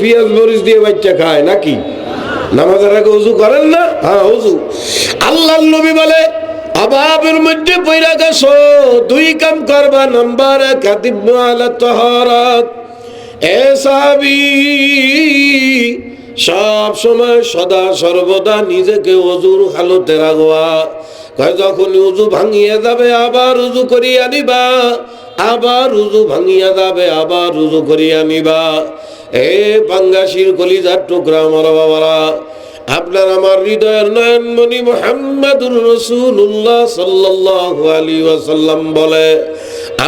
পেঁয়াজ মরিচ দিয়ে বাচ্চা খায় নাকি? নামাজের আগে ওযু করেন না? হ্যাঁ ওযু। আল্লাহর নবী বলে অভাবের মধ্যে পইরা গেছো, দুই কাম করবা। নাম্বার 1 আদিবু আলা তাহারাত। এ সাহাবী, সব সময় সদা সর্বদা নিজেকে ওযুর হালতে রাখবা। কয় যখন ওযু ভাঙিয়ে যাবে আবার ওযু করিয়া নিবা, আবার ওযু ভাঙিয়া যাবে আবার ওযু করিয়া নিবা। এ বাঙ্গাসির কলিজার টুকরা আমার বাবারা, আপনার আমার হৃদয়ের নয়নমণি মুহাম্মাদুর রাসূলুল্লাহ সাল্লাল্লাহু আলাইহি ওয়াসাল্লাম বলে,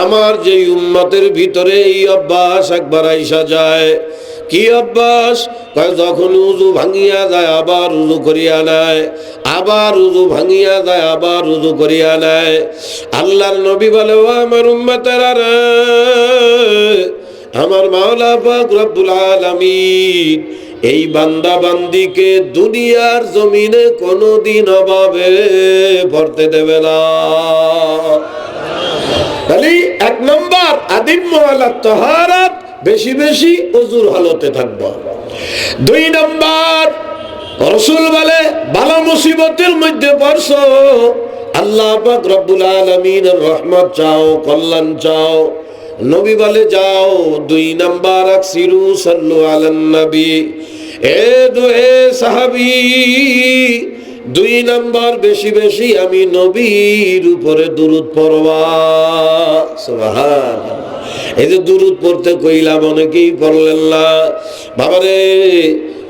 আমার যে উম্মতের ভিতরে এই অভ্যাস একবার আইসা যায়। কি অভ্যাস? যখন উযু ভাঙিয়া যায় আবার উযু করিয়া নেয়, আবার উযু ভাঙিয়া যায় আবার উযু করিয়া নেয়। আল্লাহর নবী বলে, ও আমার উম্মতেরা রে, আমার মাওলা পাক রব্বুল আলামিন এই বান্দা বান্দিকে দুনিয়ার জমিনে কোনোদিন অভাবে পড়তে দেবে না। তাহলে 1 নম্বর আদিমু আলা তাহারাত, বেশি বেশি ওযুর হালতে থাকবা। 2 নম্বর, রাসূল বলে বালা মুসিবতের মধ্যে পড়ছো, আল্লাহ পাক রব্বুল আলামিনের রহমত চাও, কল্যাণ চাও। নবী বলে যাও 2 নম্বর আকসিরু সাল্লু আলান নবী। এ সাহাবী, 2 নম্বর বেশি বেশি আমি নবীর উপরে দুরূদ পড়বা। সুবহানাল্লাহ। এই যে দুরূদ পড়তে কইলাম, অনেকেই পড়লেন না। বাবারে,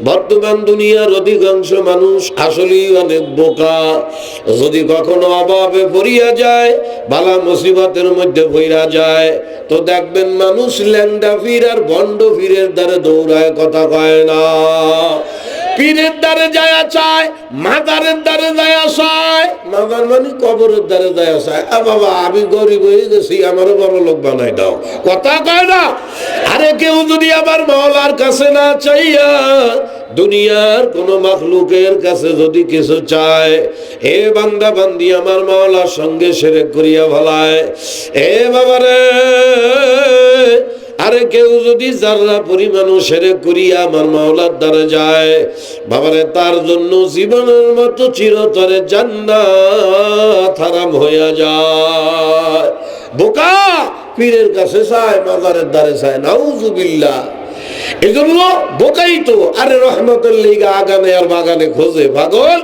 বর্তমান দুনিয়ার অধিকাংশ মানুষ আসলেই অনেক বোকা। যদি কখনো অভাবে পড়িয়া যায়, বালা মুসিবতের মধ্যে পড়িয়া যায়, তো দেখবেন মানুষ ল্যাংডা পীর আর ভণ্ড পীরের দ্বারে দৌড়ায়, কথা কয় না। পীরের দ্বারে যায় চায়, মাজারের দ্বারে যায় চায়। মাজার মানে কবরের দ্বারে যায় চায়। বাবা আমি গরিব হয়ে গেছি, আমারও বড় লোক বানাই দাও, কথা কয় না। আরে কেউ যদি আবার মাওলার কাছে না চাইয়া দুনিয়ার কোন মাখলুকের কাছে যদি কিছু চায়, এ বান্দা বান্দি আমার মাওলার সঙ্গে শিরক করিয়া ফেলায়। এ বাবারে, আরে কেউ যদি যারা পরিমাণও শিরক করিয়া আমার মাওলার দ্বারে যায়, বাবারে তার জন্য জীবনের মতো চিরতরে জান্নাত হারাম হইয়া যায়। বোকা পীরের কাছে চায়, মাজারের দ্বারে চায়, নাউযুবিল্লাহ। এজন্য বোকাই তো। আরে রহমতের লিগা আগানে আর বাগানে খোঁজে পাগল।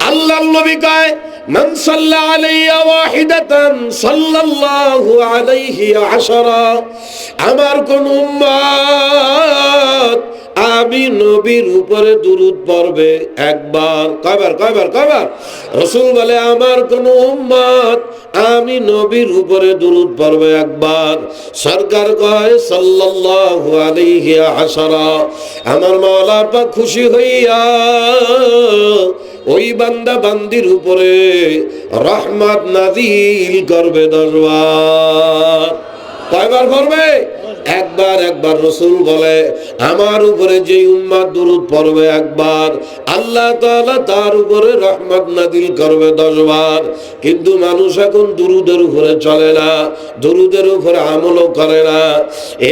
আল্লাহর নবী কয়, মান সাল্লা আলাইয়া ওয়াহিদাতান সাল্লাল্লাহু আলাইহি আশারা। আমার কোন উম্মত আমি নবীর উপরে দুরূদ পড়বে একবার। কয়বার? রাসূল বলে আমার কোন উম্মত আমি নবীর উপরে দুরূদ পড়বে একবার। সরকার কয় সাল্লাল্লাহু আলাইহি আশারা। আমার মাওলা পাক খুশি হইয়া ওই বান্দা বান্দির উপরে রহমত নাযিল করবে 10 বার। কয়বার করবে? একবার। রাসূল বলে আমার উপরে যে উম্মত দুরূদ পড়বে একবার, আল্লাহ তাআলা তার উপরে রহমত নাযিল করবে 10 বার। কিন্তু মানুষ এখন দুরূদের উপরে চলে না, দুরূদের উপরে আমলও করে না।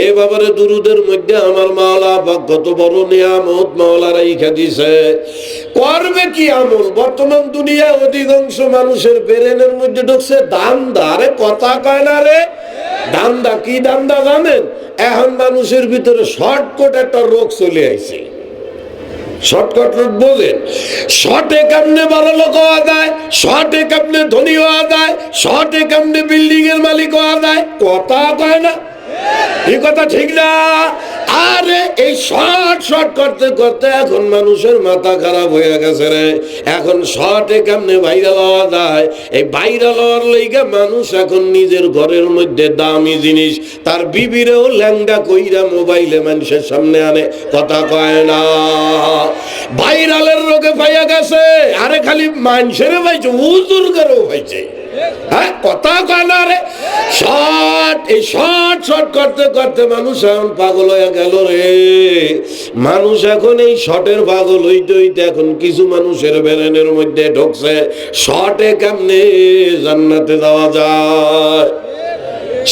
এ বাবারে, দুরূদের মধ্যে আমার মাওলা পাক কত বড় নিয়ামত মাওলা রাইখা দিয়েছে। করবে কি আমল? বর্তমান দুনিয়ায় অধিকাংশ মানুষের ব্রেনের মধ্যে ঢুকছে দান্দা। আরে কথা কয় না রে, দান্দা। কি দান্দা জানেন? এখন মানুষের ভিতরে শর্টকাট একটা রোগ চলে আইছে। শর্টকাট রোগ বোঝেন? শর্টে কেমনে বড় লোক হওয়া যায়, শর্টে কেমনে ধনী হওয়া যায়, শর্টে কেমনে বিল্ডিং এর মালিক হওয়া যায়, কথা কয় না। এই কথা ঠিক না? আরে এই শর্ট করতে করতে এখন মানুষের মাথা খারাপ হয়ে গেছে রে। এখন শর্টে কেমনে ভাইরাল হওয়া যায়, এই ভাইরাল হওয়ার লাইগা মানুষ এখন নিজের ঘরের মধ্যে দামি জিনিস তার বিবিরেও ল্যাংডা কইরা মোবাইলে মানুষের সামনে আনে, কথা কয় না। ভাইরালের রোগে পাইয়া গেছে। আরে খালি মানুষের পাইছে, হুজুর করেও পাইছে। হ্যাঁ, কথা কয় না রে। শর্ট করতে করতে মানুষ এখন পাগল হয়ে গেল রে। মানুষ এখন এই শর্টের পাগল হইতে হইতে এখন কিছু মানুষের ব্রেনের মধ্যে ঢুকছে শর্টে কেমনে জান্নাতে যাওয়া যায়।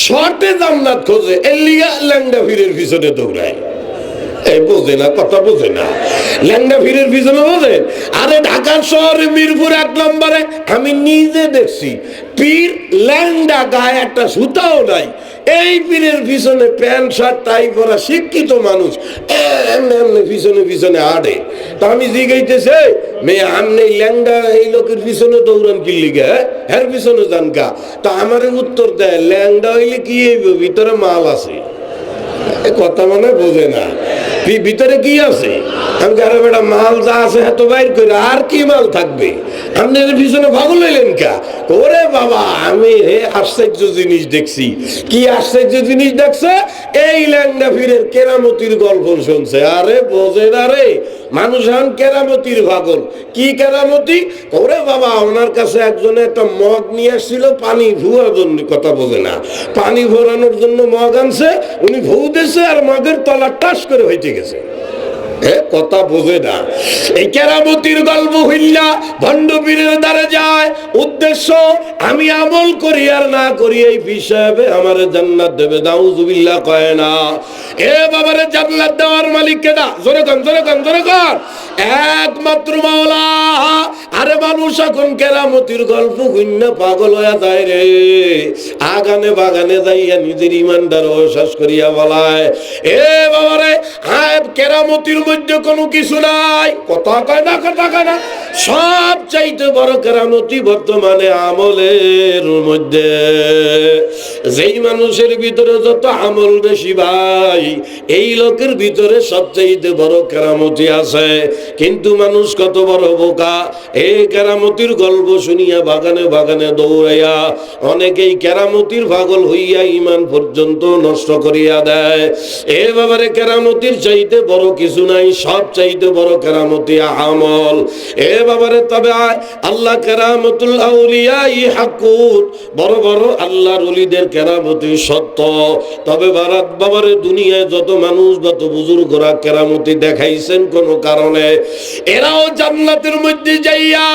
শর্টে জান্নাত খোঁজে, এর লিগা ল্যাংডা পীরের পিছনে দৌড়ায়। বোঝে না, কথা বোঝে না। ল্যাংড়া পীরের পিছনে বোঝেন? আরে ঢাকার শহরে মিরপুর 1 নম্বরে আমি নিজে দেখছি পীর ল্যাংড়া, গায়ে একটা সুতাও নাই। এই পীরের পিছনে প্যান্ট শার্ট টাই পরা শিক্ষিত মানুষ এমনি এমনি পিছনে পিছনে আড়ে। তা আমি জিগাইতেছে, মেয়ে আমনে ল্যাংড়া এই লোকের পিছনে দৌড়ান কি লিগে, হ্যাঁ পিছনে যান গা? তা আমার উত্তর দেয়, ল্যাংড়া হইলে কি হইব, ভিতরে মাল আছে। কথা মানে বোঝে না, ভিতরে কি আছে? আমি আরে বেটা মাল যা আছে এত বাইর করে আর কি মাল থাকবে? আপনাদের পিছনে পাগল হইলেন কা? ওরে বাবা, আমি হে আশ্চর্য জিনিস দেখছি। কি আশ্চর্য জিনিস দেখছে? এই ল্যাংড়া পীরের কেরামতির গল্প শুনছে। আরে বোঝে না রে, মানুষ এখন কেরামতির পাগল। কি কেরামতি? ওরে বাবা, ওনার কাছে একজনে একটা মগ নিয়ে আসছিল পানি ভুয়ার জন্য। কথা বোঝে না, পানি ভরানোর জন্য মগ আনছে, উনি ভৌ দিয়েছে আর মগের তলা টাস করে হইতে গেছে। কথা বোঝে না। এই কেরামতির গল্প হইলা ভণ্ড পীরের দ্বারে যায়, উদ্দেশ্য আমি আমল করি আর না করি এই হিসাবে আমার জান্নাত দেবে। নাউজুবিল্লাহ কয় না। এ বাবারে জান্নাত দেওয়ার মালিক কেডা? জোরে কন, জোরে কন, জোরে কন। একমাত্র মাওলা। আরে মানুষ এখন কেরামতির গল্প গুন্না পাগল হয়ে যায় রে। আগানে বাগানে যাইয়া নিজের ইমানদার অশ্বাস করিয়া বলায়, এ বাবারে কেরামতির মধ্যে কোনো কিছু নাই। কথা কয় না, কথা কয় না। সব চাইতে বড় কেরামতি বর্তমানে আমলের মধ্যে। যেই মানুষের ভিতরে যত আমল বেশি ভাই, এই লোকের ভিতরে সবচাইতে বড় কেরামতি আছে। কিন্তু মানুষ কত বড় বোকা, এই কেরামতির গল্প শুনিয়া বাগানে বাগানে দৌড়াইয়া অনেকেই কেরামতির পাগল হইয়া ইমান পর্যন্ত নষ্ট করিয়া দেয়। এ বাবারে কেরামতির চাইতে বড় কিছু নাই, সব চাইতে বড় কেরামতি আমল। এ বাবারে তবে আল্লাহ কেরামতুল আউলিয়া হাকুত, বড় বড় আল্লাহর ওলিদের কেরামতি সত্য। তবে বাবারে দুনিয়ায় যত মানুষ যত বুজুর্গরা কেরামতি দেখাইছেন কোন কারণে, এরাও জান্নাতের মধ্যে যাইয়া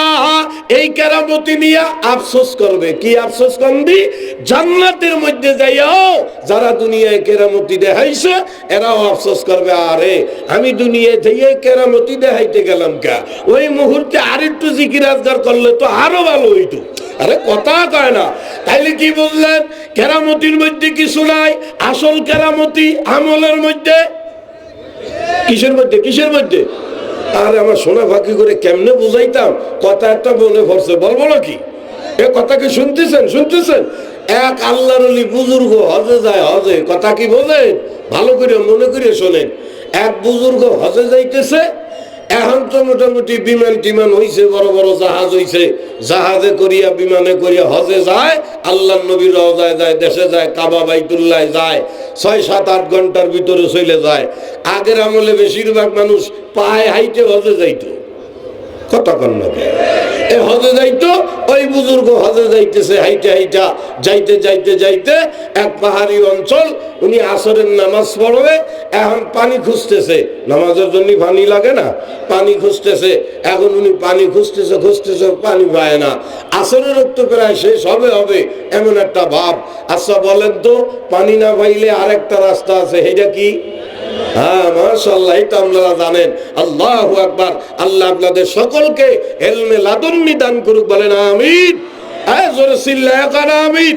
এই কেরামতি নিয়ে আফসোস করবে। কি আফসোস করবি? জান্নাতের মধ্যে যাইয়াও যারা দুনিয়ায় কেরামতি দেখাইছে এরাও আফসোস করবে, আরে আমি দুনিয়ায় যাইয়া কেরামতি দেখাইতে গেলাম কা, ওই মুহূর্তে আরেকটু জিকির আজগার করলে তো আরো ভালো হইতো। আরে কথা কয় না। তাইলে কি বললেন? কেরামতির মধ্যে কিছু নাই, আসল কেরামতি আমলের মধ্যে। কিসের মধ্যে? কিসের মধ্যে? আর আমার সোনা ফাঁকি করে কেমনে বুঝাইতাম, কথা একটা মনে পড়ছে, বলবো নাকি? এ কথা কি শুনতেছেন? শুনতেছেন? এক আল্লাহর ওলি বুজুর্গ হজে যায়। হজে কথা কি বলেন? ভালো করে মনে করে শোনেন। এক বুজুর্গ হজে যাইতেছে। এখন তো মোটামুটি বিমান টিমান হইছে, বড় বড় জাহাজ হইছে, জাহাজে করিয়া বিমানে করিয়া হজে যায়। আল্লাহ নবীর রওজায় যায়, দেশে যায়, কাবা বাইতুল্লাহ যায়, 6-7-8 ঘন্টার ভিতরে চলে যায়। আগের আমলে বেশিরভাগ মানুষ পায়ে হাইটে হজে যাইতো। কথা কন না, এ হজে যাইতো। ওই বুজুর্গ হজে যাইতেছে, হাইটে হাইটা যাইতে যাইতে যাইতে এক পাহাড়ি অঞ্চল, উনি আসরের নামাজ পড়বে। এখন পানি খুঁজতেছে, নামাজের জন্য পানি লাগে না, পানি খুঁজতেছে। এখন উনি পানি খুঁজতেছে খুঁজতেছে, পানি পায় না। আসরের তো প্রায় শেষ হবে হবে এমন একটা ভাব। আচ্ছা বলেন তো, পানি না পাইলে আরেকটা রাস্তা আছে, এটা কি? হ্যাঁ, মাশাআল্লাহ, এটা আপনারা জানেন। আল্লাহু আকবার। আল্লাহ আপনাদের সকলকে ইলমে লাদুন্নি দান করুক, বলেন আমিন। হ্যাঁ, জোরে চিল্লায়া কান আমিন।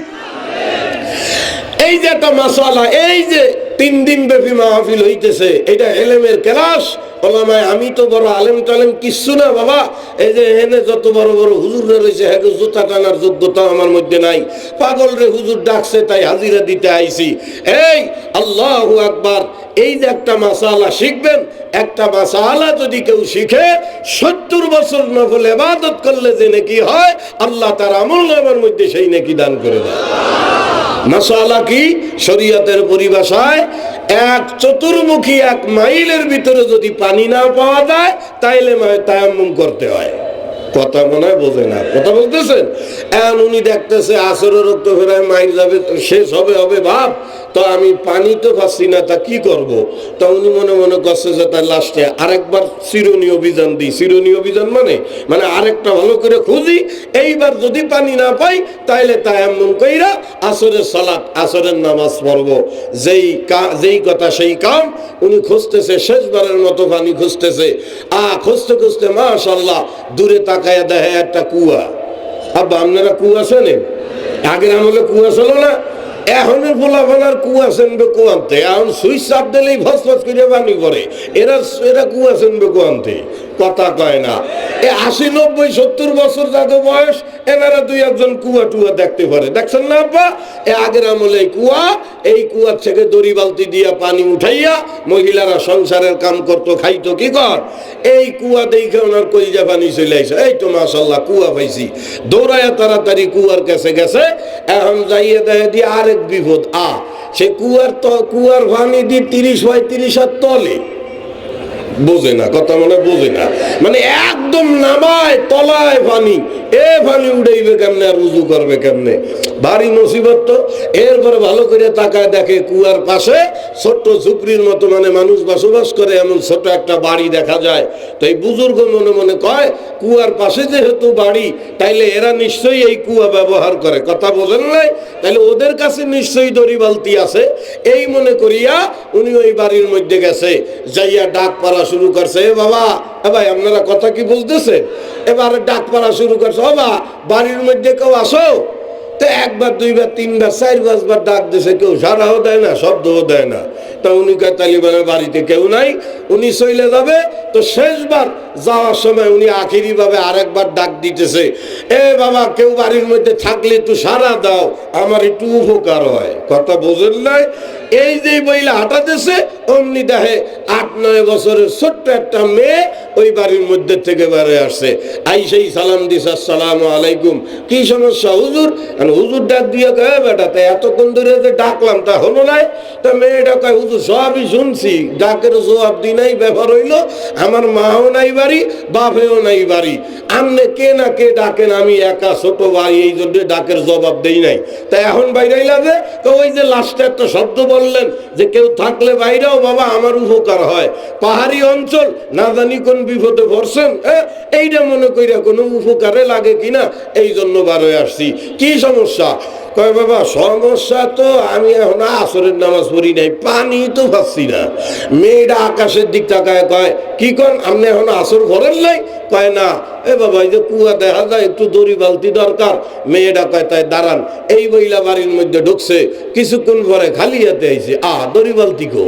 এই যে একটা মাসালা, এই যে 3 দিন ব্যাপী মাহফিল হইতেছে, এটা ইলমের ক্লাস। ওলামায়ে, আমি তো বড় আলেম টালেম কিচ্ছু না বাবা। এই যে এখানে যত বড় বড় হুজুররা রয়েছে, হ্যাঁ জুতা টানার যোগ্যতা আমার মধ্যে নাই। পাগল রে হুজুর ডাকছে তাই হাজিরা দিতে আইছি। এই আল্লাহু আকবার। এই যে একটা মাসালা শিখবেন, একটা মাসালা যদি কেউ শিখে 70 বছর নফল ইবাদত করলে যে নেকি হয়, আল্লাহ তার আমলনামার মধ্যে সেই নেকি দান করে দেয়। মাসালা কি? শরীয়তের পরিভাষায় 1 চতুর্মুখী 1 মাইলের ভিতরে যদি পানি না পাওয়া যায় তাইলে তায়াম্মুম করতে হয়। কথা মনে হয় বোঝে না, কথা বলতেছেন? এখন উনি দেখতেছে আসরের রক্ত ফেরায় মাইল যাবে, শেষ হবে হবে ভাব, তো আমি পানি তো পাচ্ছি না, তা কি করব? তা উনি মনে মনে করছে যে তার লাস্টে আরেকবার চিরুনি অভিযান দিই। চিরুনি অভিযান মানে আরেকটা ভালো করে খুঁজি, এইবার যদি পানি না পাই তাইলে তায়াম্মুম কইরা আসরের সালাত, আসরের নামাজ পড়ব। যেই কথা সেই কাম। উনি খুঁজতেছে, শেষবারের মতো পানি খুঁজতেছে। খুঁজতে খুঁজতে মাশাআল্লাহ দূরে তাকায়া দেখে একটা কুয়া। আব্বা আপনারা কুয়া শোনেন? আগের আমলে কুয়া ছিল না, এখনের পোলাপানার কুয়া চেনবে কুয়ান্তে। এখন সুইচ চাপ দিলেই ভস ভস করে পানি পড়ে। এরা কুয়া চেনবে কুয়ান্তে, কথা কয় না। 80, 90, 70 বছর যাদের বয়স, এনারা দুই একজন কুয়া টুয়া দেখতে পারে। দেখছেন না আব্বা? আগের আমলে কুয়া, এই কুয়ার থেকে দড়ি বালতি দিয়া পানি উঠাইয়া মহিলারা সংসারের কাম করতো, খাইতো। কি কর? এই কুয়া দেখে ওনার কলিজা পানি চলে আসে। এই তো মাশাআল্লাহ কুয়া পাইছি। দৌড়ায়া তাড়াতাড়ি কুয়ার কাছে গেছে। এখন যাইয়ে দেয় দিয়ে আরেক বিপদ। সে কুয়ার পানি দিয়ে 30-35 হাত তলে। বোঝে না কথা, বোঝে না, একদম নামায় তলায় পানি। পানি উড়াইবে কেমনে আর উজু করবে কেমনে? ভারী মুসিবত তো। এরপরে ভালো করে তাকায় দেখে কুয়ার পাশে ছোট্ট ঝুপড়ির মতো মানুষ বসবাস করে, এমন ছোট একটা বাড়ি দেখা যায়। তো এই বুজুর্গ মনে মনে কয়, কুয়ার পাশে যেহেতু বাড়ি, তাইলে এরা নিশ্চয়ই এই কুয়া ব্যবহার করে। কথা বোঝেন নাই? তাইলে ওদের কাছে নিশ্চয়ই দড়ি বালতি আছে। এই মনে করিয়া উনি ওই বাড়ির মধ্যে গেছে, যাইয়া ডাক পাড়া শুরু করছে। বাবা, ভাই আপনারা কথা কি বুঝতেছে? এবারে ডাক পাড়া শুরু করছে, বাবা বাড়ির মধ্যে কেউ আসো। তো একবার, দুইবার, তিনবার, 4-5 বার ডাক দিছে, কেউ সাড়াও দেয় না, শব্দও দেয় না। তা উনি কয় তালিবানের বাড়িতে কেউ নাই, উনি চলে যাবে। তো শেষবার যাওয়ার সময় উনি আখিরি ভাবে আরেকবার ডাক দিতেছে, বাবা কেউ বাড়ির মধ্যে থাকলে একটু সাড়া দাও, আমার একটু উপকার হয়। কথা বোঝেন নাই? এই যে বইলা হাঁটাতেছে, অমনি দেখে 8-9 বছরের ছোট্ট একটা মেয়ে ওই বাড়ির মধ্যে থেকে বেড়ে আসছে। আইসেই সালাম দিছে, আসসালামু আলাইকুম। কি সমস্যা হুজুর? হুজুর ডাক দিয়ে কয়, বেটা তা এতক্ষণ ধরে যে ডাকলাম তা হলো নাই? তা মেয়েটা কয়, হুজুর সবই শুনছি, ডাকের জবাব দি নাই। ব্যাপার হইল আমার মাও নাই বাড়ি, বাপেও নাই বাড়ি, আমনে কে না কে ডাকেন, আমি একা ছোট বাড়ি, এই জন্য ডাকের জবাব দেই নাই। তা এখন বাইরেই লাগে। তো ওই যে লাস্টে একটা শব্দ বললেন যে কেউ থাকলে বাইরেও বাবা আমার উপকার হয়। পাহাড়ি অঞ্চল, না জানি কোন বিপদে পড়ছেন, এইটা মনে কইরা কোনো উপকারে লাগে কিনা, এই জন্য বার হয়ে আসছি। কি সমস্যা? কয়, বাবা সমস্যা তো আমি এখন আসরের নামাজ পড়ি নাই, পানি তো পাচ্ছি না। মেয়েটা আকাশের দিক তাকায় কয়, কি কন আপনি এখন আসর করেন নাই? কয় না। বাবা এই যে কুয়া দেখা যায়, একটু দড়ি বালতি দরকার। মেয়েটা কয়, তাই দাঁড়ান। এই বইলা বাড়ির মধ্যে ঢুকছে, কিছুক্ষণ পরে খালি হাতে আইছে। দড়ি বালতি কো?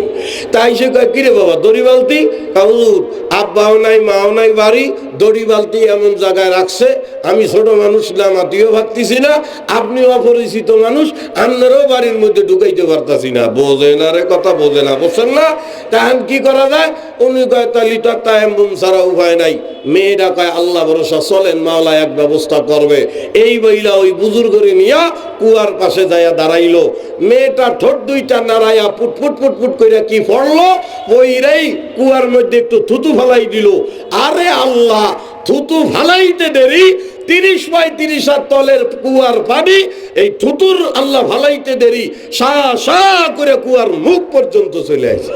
তাই সে কয়, কিরে বাবা দড়ি বালতি? হুজুর আব্বাও নাই, মাও নাই বাড়ি, দড়ি বালতি এমন জায়গায় রাখছে, আমি ছোট মানুষ নামাতিও ভাবতেছি না, আপনিও অপরিচিত মানুষ, আপনারও বাড়ির মধ্যে ঢুকাইতে পারতাছি না। বোঝে না রে কথা, বোঝে না, বুঝছেন না? তাহলে কি করা যায়? উনি কয়, তাহলে তার তায়াম্মুম ছাড়া উপায় নাই। মেয়েটা কয়, আল্লাহ ভরসা, চলেন, মাওলা এক ব্যবস্থা করবে। এই বইলা ওই বুজুর্গরে নিয়া কুয়ার পাশে যাইয়া দাঁড়াইলো। মেয়েটা ঠোঁট দুইটা নাড়াইয়া পুটফুট পুটফুট করে কি পড়লো, ওইরাই কুয়ার মধ্যে একটু থুতু ফালাই দিল। আরে আল্লাহ, থুতু ফালাইতে দেরি, 30-35 হাত তলের কুয়ার পানি, এই থুতুর আল্লাহ ফালাইতে দেরি, সা সা করে কুয়ার মুখ পর্যন্ত চলে আসে।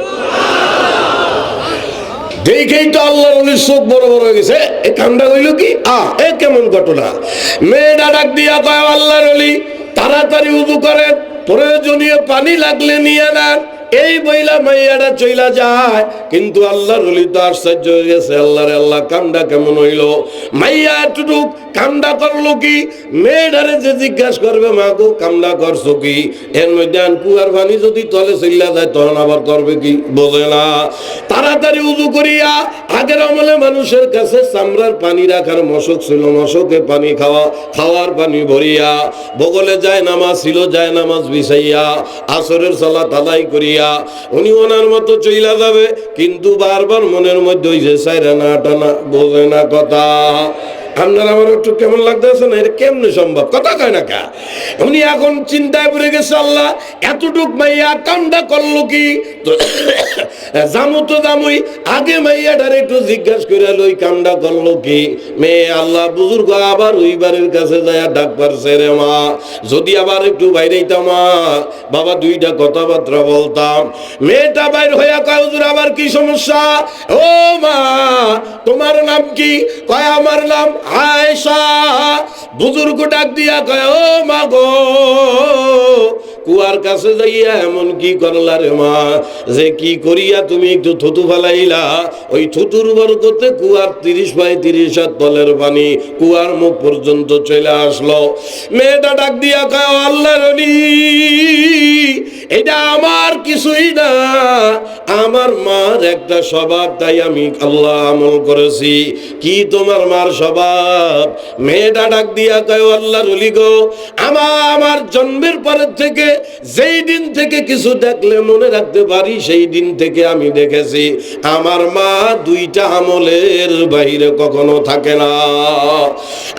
দেখেই তো আল্লাহর ওলির চোখ বড় বড় হয়ে গেছে। এ কামটা হইল কি? এ কেমন ঘটনা? মেয়েটা ডাক দিয়া কয়, আল্লাহর ওলি তাড়াতাড়ি উযু করেন, প্রয়োজনীয় পানি লাগলে নিয়ে নেন। এই বইলা মাইয়াটা চইলা যায়। কিন্তু আল্লাহর ওলি তো আশ্চর্য হয়ে গেছে, আল্লাহরে আল্লাহ কামটা কেমন হইল? মাইয়া এতটুক কামটা করলো কি? মেয়েটারে যে জিজ্ঞাসা করবে, মা গো কামটা করছো কি? এর মধ্যে কুয়ার পানি যদি তলে চইলা যায় তখন আবার করবে কি? বোঝে না। তাড়াতাড়ি উযু করিয়া, আগের আমলে মানুষের কাছে চামড়ার পানি রাখার মশক ছিল, মশকে পানি খাওয়ার পানি ভরিয়া, বগলে যায় নামাজ ছিল, যায় নামাজ বিছাইয়া আসরের সালাত আদায় করিয়া উনি ওনার মতো চইলা যাবে। কিন্তু বারবার মনের মধ্যে ওই যে সাইরা না টানা, বোঝে না কথা। আপনার আমার একটু কেমন লাগতেছে না? এটা কেমনে সম্ভব? কথা কয় না কা? উনি এখন চিন্তায় পড়ে গেছে, আল্লাহ এতটুক মাইয়া কামটা করলো কি? জামু তো জামুই, আগে মাইয়াটার একটু জিজ্ঞাসা করে লই কামটা করলো কি। মেয়ে আল্লাহ বুজুর্গ আবার ওই বাড়ির কাছে যায় ডাক পারছে, রে মা যদি আবার একটু বাইরে মা বাবা দুইটা কথাবার্তা বলতাম। মেয়েটা বাইর হইয়া কয়, হুজুর আবার কি সমস্যা? ও মা তোমার নাম কি? কয় আমার নাম আয়েশা। বুজুর্গ ডাক দিয়া কয়, ও মা গো কুয়ার কাছে যাইয়া এমন কি করলা রে মা, যে কি করিয়া তুমি একটু থুতু ফেলাইলা? ওই থুতুর বরকতে কুয়ার 30 হাত তলের পানি কুয়ার মুখ পর্যন্ত চলে আসলো। মেয়েটা ডাক দিয়া কয়, আল্লাহর ওলি এটা আমার কিছুই না, আমার মার একটা স্বভাব, তাই আমি আল্লাহ আমল করেছি। কি তোমার মার স্বভাব? মেয়েটা ডাক দিয়া কয়, আল্লাহর ওলি গো আমার জন্মের পরের থেকে যেই দিন থেকে কিছু দেখলে মনে রাখতে পারি সেই দিন থেকে আমি দেখেছি আমার মা দুইটা আমলের বাইরে কখনো থাকে না।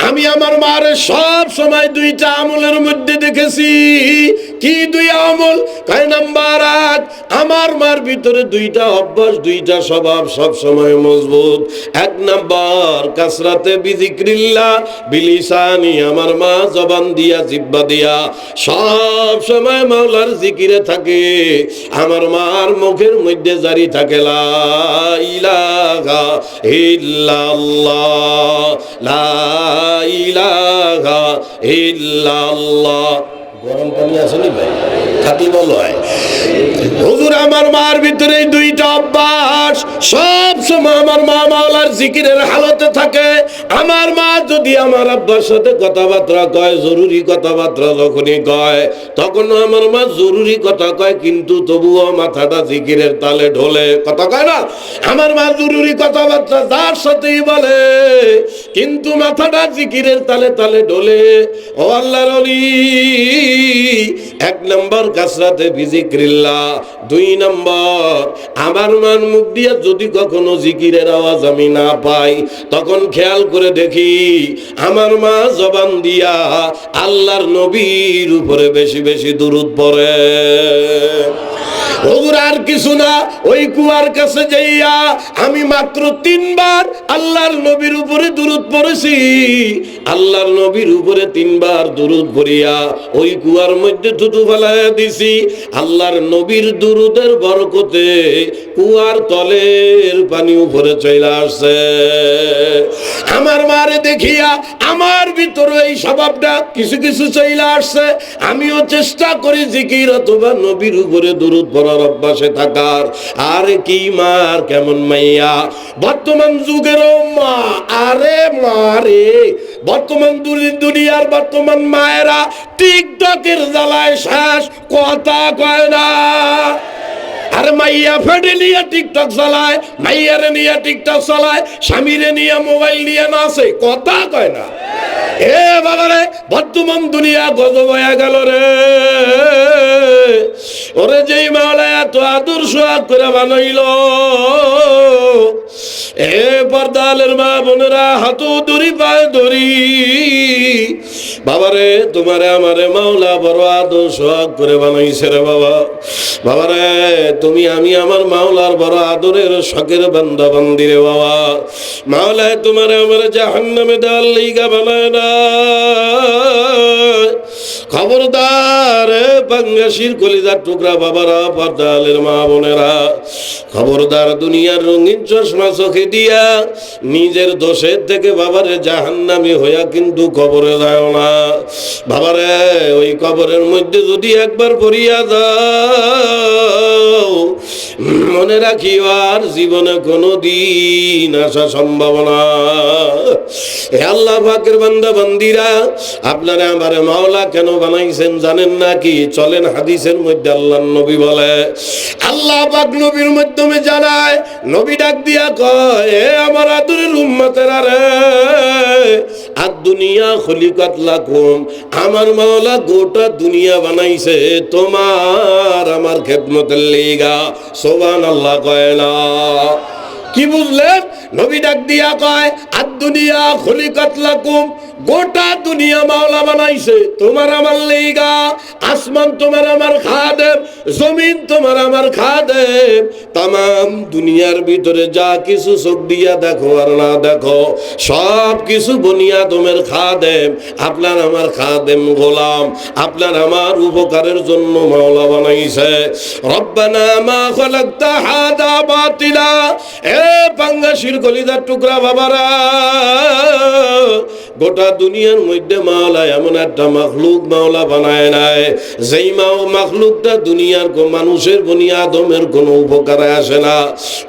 আমি আমার মারে সব সময় দুইটা আমলের মধ্যে দেখেছি। কি দুই আমল? কয় নাম্বার 1, আমার মার ভিতরে দুইটা অভ্যাস, দুইটা স্বভাব সব সময় মজবুত। 1 নাম্বার কাসরাতে বিজিক্রিল্লাহ বিলিসানি, আমার মা জবান দিয়া জিহ্বা দিয়া সব সময় মাওলার জিকিরে থাকে। আমার মার মুখের মধ্যে জারি থাকে লা ইলাহা ইল্লাল্লাহ, লা ইলাহা ইল্লাল্লাহ। গরম পানি আছে নি ভাই? খাতি বল হয় হুজুর আমার মার ভিতরে দুইটা অভ্যাস, সব সময় আমার মা মাওলার জিকিরের হালতে থাকে। আমার মা যদি আমার আব্বার সাথে কথাবার্তা কয়, জরুরি কথাবার্তা যখনই কয় তখন আমার মা জরুরি কথা কয়, কিন্তু তবুও মাথাটা জিকিরের তালে ঢোলে। কথা কয় না? আমার মা জরুরি কথাবার্তা যার সাথেই বলে কিন্তু মাথাটা জিকিরের তালে তালে ঢোলে। ও আল্লাহর ওলি 1 নম্বর কাসরাতে বিজিক্রিল্লাহ, 2 নম্বর আমার মান মুখ দিয়া যদি কখনো জিকিরের আওয়াজ আমি না পাই তখন খেয়াল করে দেখি আমার মা জবান দিয়া আল্লাহর নবীর উপরে বেশি বেশি দুরূদ পড়ে। হুজুর আর কিছু না, ওই কুয়ার কাছে যাইয়া আমি মাত্র 3 বার আল্লাহর নবীর উপরে দুরূদ পড়েছি। আল্লাহর নবীর উপরে 3 বার দুরূদ পড়িয়া ওই কুয়ার মধ্যে থুতু ফেলাইয়া দিছি। আল্লাহর নবীর দুরূদের বরকতে কুয়ার তলের পানি উপরে চলে আসছে। আমার মারে দেখিয়া আমার ভিতরে এই স্বভাবটা কিছু কিছু চলে আসছে। আমিও চেষ্টা করি জিকির অথবা নবীর উপরে দুরূদ পড়ার অভ্যাসে থাকার। আর কি মার কেমন মাইয়া বর্তমান যুগের মা, আরে মারে বর্তমান দুনিয়ার বর্তমান মায়েরা টিকটকের জ্বালায় শেষ, কথা কয় না। আরে মাইয়া ফেডে নিয়ে টিকটক চালায়, মাইয়ারে নিয়ে টিকটক চালায়, স্বামীরে নিয়ে মোবাইল নিয়ে নাচে, কথা কয় না। এ বাবা রে বর্তমান দুনিয়া গজব হয়ে গেল রে। ওরে যেই মাওলা এত আদর সোহাগ করে বানাইল, এ পর্দালের মা বোনেরা হাতু ধরি পায়ে ধরি, বাবারে তোমারে আমারে মাওলা বড় আদর সোহাগ করে বানাইছে রে বাবা। বাবারে তুমি আমি আমার মাওলার বড় আদরের শখের বান্দা বান্দি রে বাবা। মাওলায় তোমারে আমারে জাহান্নামে দেওয়ার লিগা বানায় না। খবরদার বাংলাদেশের কলিজার টুকরা বাবারা, পর্দালের মা বোনেরা, খবরদার দুনিয়ার রঙিন চশমা চোখে দিয়া নিজের দোষের থেকে বাবারে জাহান্নামী হইয়া কিন্তু কবরে যায় না। বাবারে ওই কবরের মধ্যে যদি একবার পড়িয়া যাও মনে রাখিও আর জীবনে কোনো দিন আসা সম্ভব না। হে আল্লাহ পাকের বান্দা বান্দিরা, আপনারা আমারে মাওলা কেন বানাইছেন জানেন নাকি? চলেন হাদিসের মধ্যে আল্লাহর নবী বলে, আল্লাহ পাক নবীর মাধ্যমে জানায়, নবী ডাক দিয়া কয়, হে আমার আদরের উম্মতেরা রে, আর দুনিয়া খলিকাত লাকুম, আমার মাওলা গোটা দুনিয়া বানাইছে তোমার আমার খেদমতের লিগা। সুবহানাল্লাহ কয় না? কি বুঝলেন? নবী ডাক দিয়া কয় আদ-দুনিয়া খুলিকাত লাকুম, গোটা দুনিয়া মাওলা বানাইছে তোমার আমার লেগা। আসমান তোমার আমার খাদেম, জমিন তোমার আমার খাদেম। তামাম দুনিয়ার ভিতরে যা কিছু চোখ দিয়া দেখো আর না দেখো, সব কিছু বুনিয়াদমের খাদেম, আপনার আমার খাদেম গোলাম, আপনার আমার উপকারের জন্য মাওলা বানাইছে। রব্বানা মা খালাকতা হাদা বাতিলা, এ পাঙ্গাসির কলিজার টুকরা বাবারা, গোটা দুনিয়ার মধ্যে মাওলা এমন একটা মাখলুক মাওলা বানায় নাই যেই মাখলুকটা দুনিয়ার মানুষের বুনিয়াদমের কোনো উপকারে আসে না।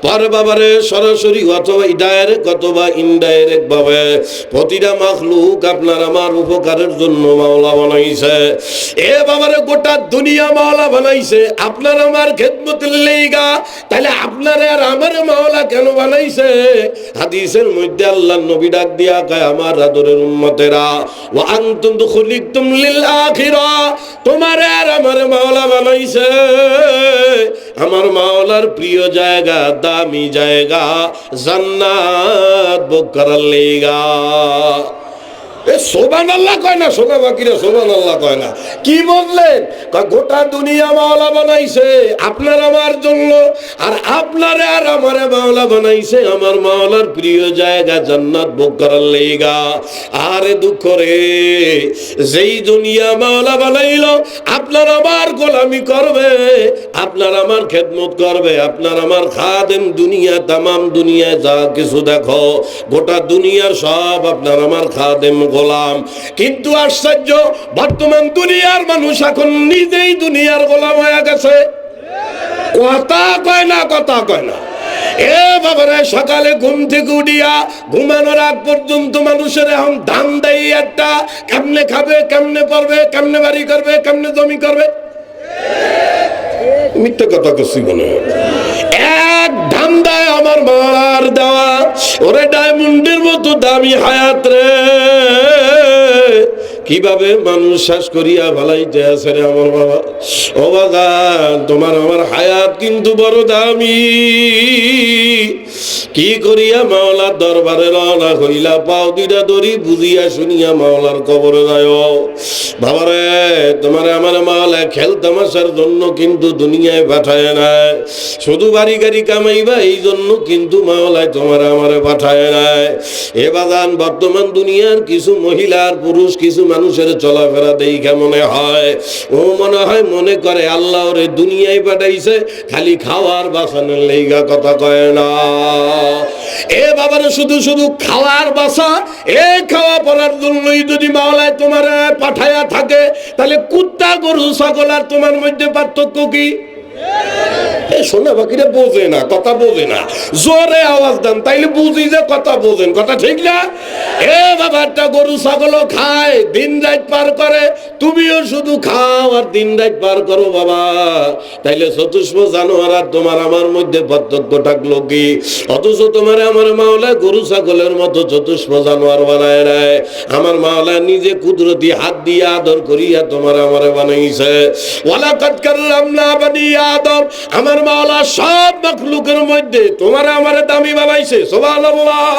পরে বাবারে সরাসরি অথবা ডাইরেক্ট অথবা ইনডাইরেক্ট ভাবে প্রতিটা মাখলুক আপনার আমার উপকারের জন্য মাওলা বানাইছে। এ বাবারে গোটা দুনিয়া মাওলা বানাইছে আপনার আমার খেদমতের লেগা, তাহলে আপনার আর আমার মাওলা কেন বানাইছে? হাদিসের মধ্যে আল্লাহর নবী ডাক দিয়া কয় আমার আদরের উম্মতেরা, ওয়া আনতুম খুলিকতুম লিল আখিরা, তোমার আর আমার মাওলা বানাইছে আমার মাওলার প্রিয় জায়গা, দামি জায়গা জান্নাত ভোগ করার লেগা। সুবহানাল্লাহ কয় না, সোনা বাকিরা সুবহানাল্লাহ কয় না। কি বললেন? গোটা দুনিয়া মাওলা বানাইছে আপনার আমার জন্য, আর আপনারে আর আমারে মাওলা বানাইছে আমার মাওলার প্রিয় জায়গা জান্নাত ভোগ করার লেগা। আরে দুঃখ রে, যেই দুনিয়া মাওলা বানাইলো আপনার আমার গোলামি করবে, আপনার আমার খেদমত করবে, আপনার আমার খাদেম দুনিয়া, তামাম দুনিয়ায় যা কিছু দেখো গোটা দুনিয়ার সব আপনার আমার খাদেম গোলাম। কিন্তু আশ্চর্য, বর্তমান দুনিয়ার মানুষ এখন নিজেই দুনিয়ার গোলাম হয়ে গেছে। কথা কয় না, কথা কয় না। এ বাবারে, সকালে ঘুম থেকে উঠিয়া ঘুমানোর আগ পর্যন্ত মানুষের এখন দাম দেয় একটা, কেমনে খাবে, কেমনে পড়বে, কেমনে বাড়ি করবে, কেমনে জমি করবে। মিথ্যে কথা করছি মনে হয়। এক ধান্দায় আমার মার দেওয়া, ওরে ডায়মন্ডের মতো দামি হায়াত রে, কিভাবে মানুষ শ্বাস করিয়া ভালাইতে আছে রে আমার বাবা। ও বাবা, তোমার আমার হায়াত কিন্তু বড় দামি। কি করিয়া মাওলার দরবারে রওনা হইলা, পাও দুইটা দড়ি বুঝিয়া শুনিয়া মাওলার কবরে যায়। বাবারে, তোমার আমার মাওলা খেল তামাশার জন্য কিন্তু দুনিয়ায় পাঠায় নাই, শুধু বাড়ি গাড়ি কামাইবা এই জন্য কিন্তু মাওলায় তোমার আমারে পাঠায় নাই। এ বাজান, বর্তমান দুনিয়ার কিছু মহিলার পুরুষ কিছু মানুষের চলাফেরা দেখা মনে হয়, ও মনে হয় মনে করে আল্লাহ ওরে দুনিয়ায় পাঠাইছে খালি খাওয়ার বাসনের লেগা, কথা কয় না। এ বাবারে, শুধু শুধু খাওয়ার বাসা, এ খাওয়া পড়ার জন্যই যদি মাওলায় তোমার পাঠায়া থাকে, তাহলে কুত্তা গরু ছাগল আর তোমার মধ্যে পার্থক্য কি? সোনা বাকিরা বোঝে না, কথা বোঝে না। জোরে আওয়াজ দেন তাইলে বুঝি যে কথা বোঝেন, কথা ঠিক না? এ বাবা, একটা গরু ছাগলও খায়, দিন রাত পার করে, তুমিও শুধু খাও আর দিন রাত পার করো বাবা, তাইলে চতুষ্প জানোয়ার আর তোমার আমার মধ্যে পার্থক্য থাকলো কি? অথচ তোমার আমার মাওলা গরু ছাগলের মতো চতুষ্প জানোয়ার বানায় নেয়। আমার মাওলা নিজে কুদরতি হাত দিয়ে আদর করিয়া তোমার আমারে বানাইছে। ওয়ালাকাদ কাররামনা বানি আদম, আমার মাওলা সব মাখলুকের মধ্যে তোমার আমারে দামি বানাইছে। সুবহানাল্লাহ।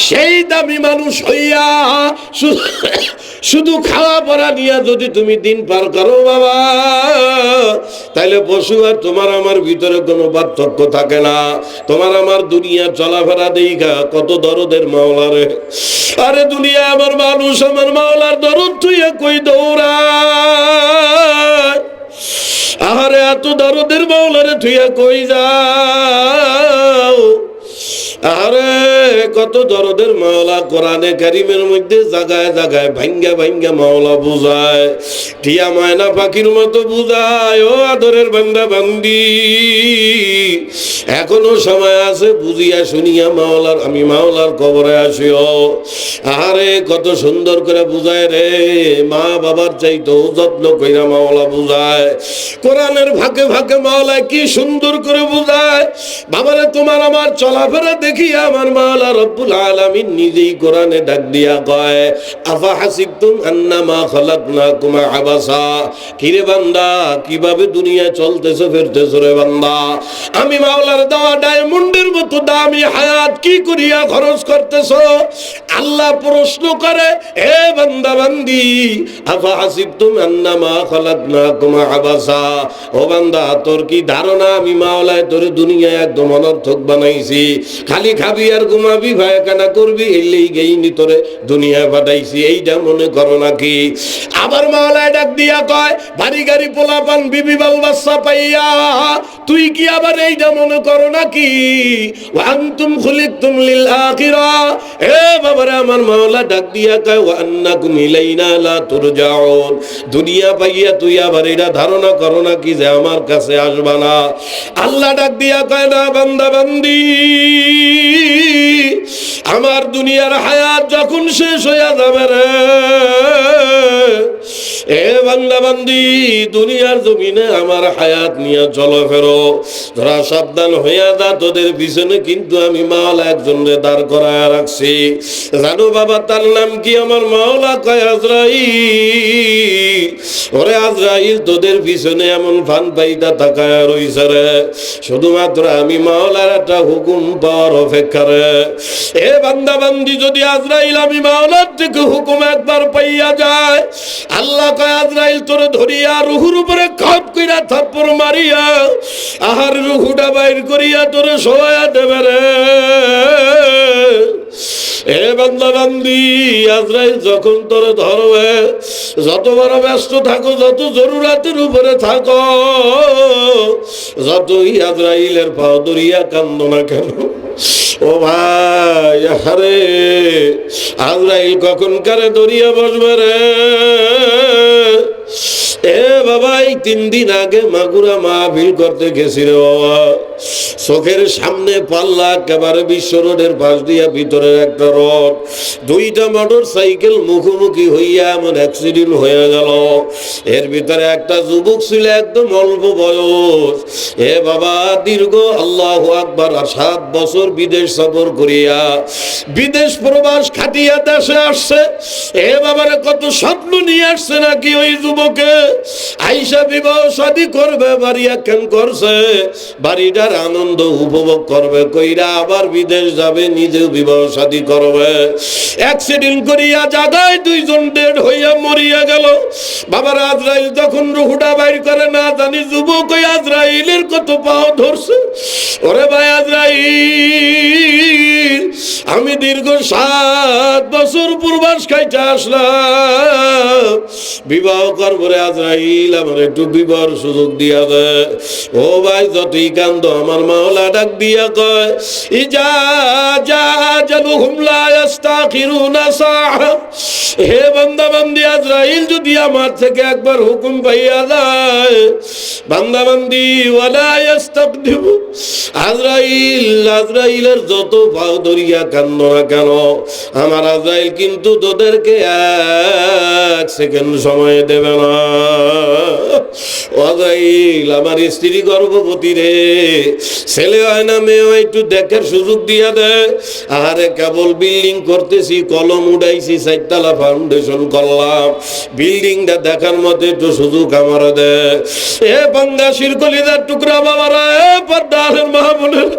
সেই দামি মানুষ হইয়া শুধু খাওয়া পড়া নিয়ে যদি তুমি দিন পার করো বাবা, তাইলে পশু আর তোমার আমার ভিতরে কোনো পার্থক্য থাকে না। তোমার আমার দুনিয়া চলাফেরা দেখা কত দরদের মাওলা রে। আরে দুনিয়া আমার মানুষ আমার মাওলার দরদ তুইয়া কই দৌড়ায়, আহারে এত দরদের মাওলারে তুইয়া কই যাও। আরে কত দরদের মাওলা কোরআনে কারীমের মধ্যে জায়গায় জায়গায় ভাঙ্গা ভাঙ্গা মাওলা বুঝায়, টিয়া ময়না পাখির মতো বুঝায়। ও আদরের বান্দা বান্দি, এখনো সময় আছে, বুঝিয়া শুনিয়া মাওলার আমি মাওলার কবরে আসিও। আরে কত সুন্দর করে বুঝায় রে, মা বাবার চাইতো যত্ন কইরা মাওলা বুঝায়। কোরআনের ভাগে ভাগে মাওলা কি সুন্দর করে বুঝায়। বাবারে, তোমার আমার চলাফেরা দেখিয়া আমার মাওলা রব্বুল আলামিন নিজেই কোরআনে ডাক দিয়া কয়, আফা হাসিবতুম আন্নামা খালাকনাকুম আবাসা, কিরে বান্দা কিভাবে দুনিয়া চলতেছো ফিরতেছো রে বান্দা, আমি মাওলার দেওয়া ডায়মন্ডের মতো দামি হায়াত কি করিয়া খরচ করতেছো? আল্লাহ প্রশ্ন করে, হে বান্দা বান্দি, আফা হাসিবতুম আন্নামা খালাকনাকুম আবাসা, ও বান্দা তোর কি ধারণা আমি মাওলায় তোর দুনিয়ায় একদম অনর্থক বানাইছি, খালি খাবি আর ঘুমাবি ভাইখানা করবি এলেই গেইনি তোরে দুনিয়ায় পাঠাইছি, এইটা মনে করো নাকি? আবার মাওলায় ডাক দিয়া কয়, বাড়ি গাড়ি পোলাপান বিবি বাল বাচ্চা পাইয়া তুই কি আবার এইটা মনে করো নাকি? ওয়া আনতুম খুলিকতুম লিল আখিরা, হে বাবারে আমার মাওলা ডাক দিয়া কয়, ওয়া আন্নাকুম ইলাইনা লা তুরজাউন, দুনিয়া পাইয়া তুই আবার এটা ধারণা করো নাকি যে আমার কাছে আসবা না? আল্লাহ ডাক দিয়া কয়, না বান্দা বান্দি, আমার দুনিয়ার হায়াত যখন শেষ হইয়া যাবে রে, এ বান্দা বান্দি, দুনিয়ার জমিনে আমার হায়াত নিয়ে চলো ফেরো, তোরা সাবধান হইয়া যা, তোদের পিছনে কিন্তু আমি মাওলা একজনরে দাঁড় করায় রাখছি। জানো বাবা তার নাম কি? আমার মাওলা কয় আজরাইল। ওরে আজরাইল, তোদের পিছনে এমন ফান পাইতা তাকায় রইছে রে, শুধুমাত্র আমি মাওলার একটা হুকুম পাওয়ার অপেক্ষা রে। এ বান্দা বান্দি, যদি আজরাইল আমি মাওলার থেকে হুকুম একবার পাইয়া যায়, আল্লাহ কয় আজরাইল তোরে ধরিয়া রুহুর উপরে খপ কইরা থাপ্পড় মারিয়া আহার রুহুটা বাইর করিয়া তোরে শোয়া দেবে রে। এ বান্দা বান্দি, আজরাইল যখন তোরে ধরবে, যত বড় ব্যস্ত থাকো, যত জরুরাতের উপরে থাকো, যতই আজরাইলের পাও ধরিয়া কান্দো না কেন, ও ভাই আরে আজরাইল কখন কারে ধরিয়া বসবে রে। এ বাবা, এই 3 দিন আগে মাগুরা মাহফিল করতে গেছি রে বাবা, চোখের সামনে পাল্লা একেবারে বিশ্ব রোডের পাশ দিয়া ভিতরের একটা রোড, 2টা মোটর সাইকেল মুখোমুখি হইয়া এমন অ্যাক্সিডেন্ট হয়ে গেল। এর ভিতরে একটা যুবক ছিল, একদম অল্প বয়স। এ বাবা, দীর্ঘ আল্লাহু আকবার 7 বছর বিদেশ সফর করিয়া বিদেশ প্রবাস খাটিয়া দেশে আসছে। এ বাবারে কত স্বপ্ন নিয়ে আসছে নাকি ওই যুবকে, আইসা বিবাহ শাদী করবে, বাড়ি একখান করছে, বাড়িটার আনন্দ উপভোগ করবে কইরা আবার বিদেশ যাবে, নিজেও বিবাহ শাদী করবে। অ্যাক্সিডেন্ট করিয়া জায়গায় 2 জন ডেড হইয়া মরিয়া গেল। বাবার আজরাইল যখন রুহুটা বাইর করে, না জানি যুবক ওই আজরাইলের কত পাও ধরছে। ওরে ভাই আজরাইল, আমি দীর্ঘ 7 বছর পূর্বাস খাইতে আসলাম, বিবাহ করবো রে আজরাইল, আমার একটু বিবাহর সুযোগ দিয়া দে। ও ভাই, যতই কান্দ আমার মাওলা ডাক দিয়া কয়, ইজা জা আজালুহুম লা ইস্তাখিরুনা সাআ, হে বান্দা বান্দি, আজরাইল যদি আমার থেকে একবার হুকুম পাইয়া যায়, বান্দা বান্দি ওয়ালা ইস্তাকদিমু, আজরাইলের যত পাও ধরিয়া কান্দ না কেন, আমার আজরাইল কিন্তু তোদেরকে 1 সেকেন্ড সময় দেবে না। আজরাইল, আমার স্ত্রী গর্ভবতী রে, ছেলে হয় না মেয়ে হয়, একটু দেখার সুযোগ দিয়া দে। আরে কেবল বিল্ডিং করতেছি, কলম উড়াইছি, 4 তলা ফাউন্ডেশন করলাম, বিল্ডিংটা দেখার মতো একটু সুযোগ আমার দে। এ বাংলাদেশের কলিজার টুকরা বাবারা, এ পর্দারের মাহবুবের,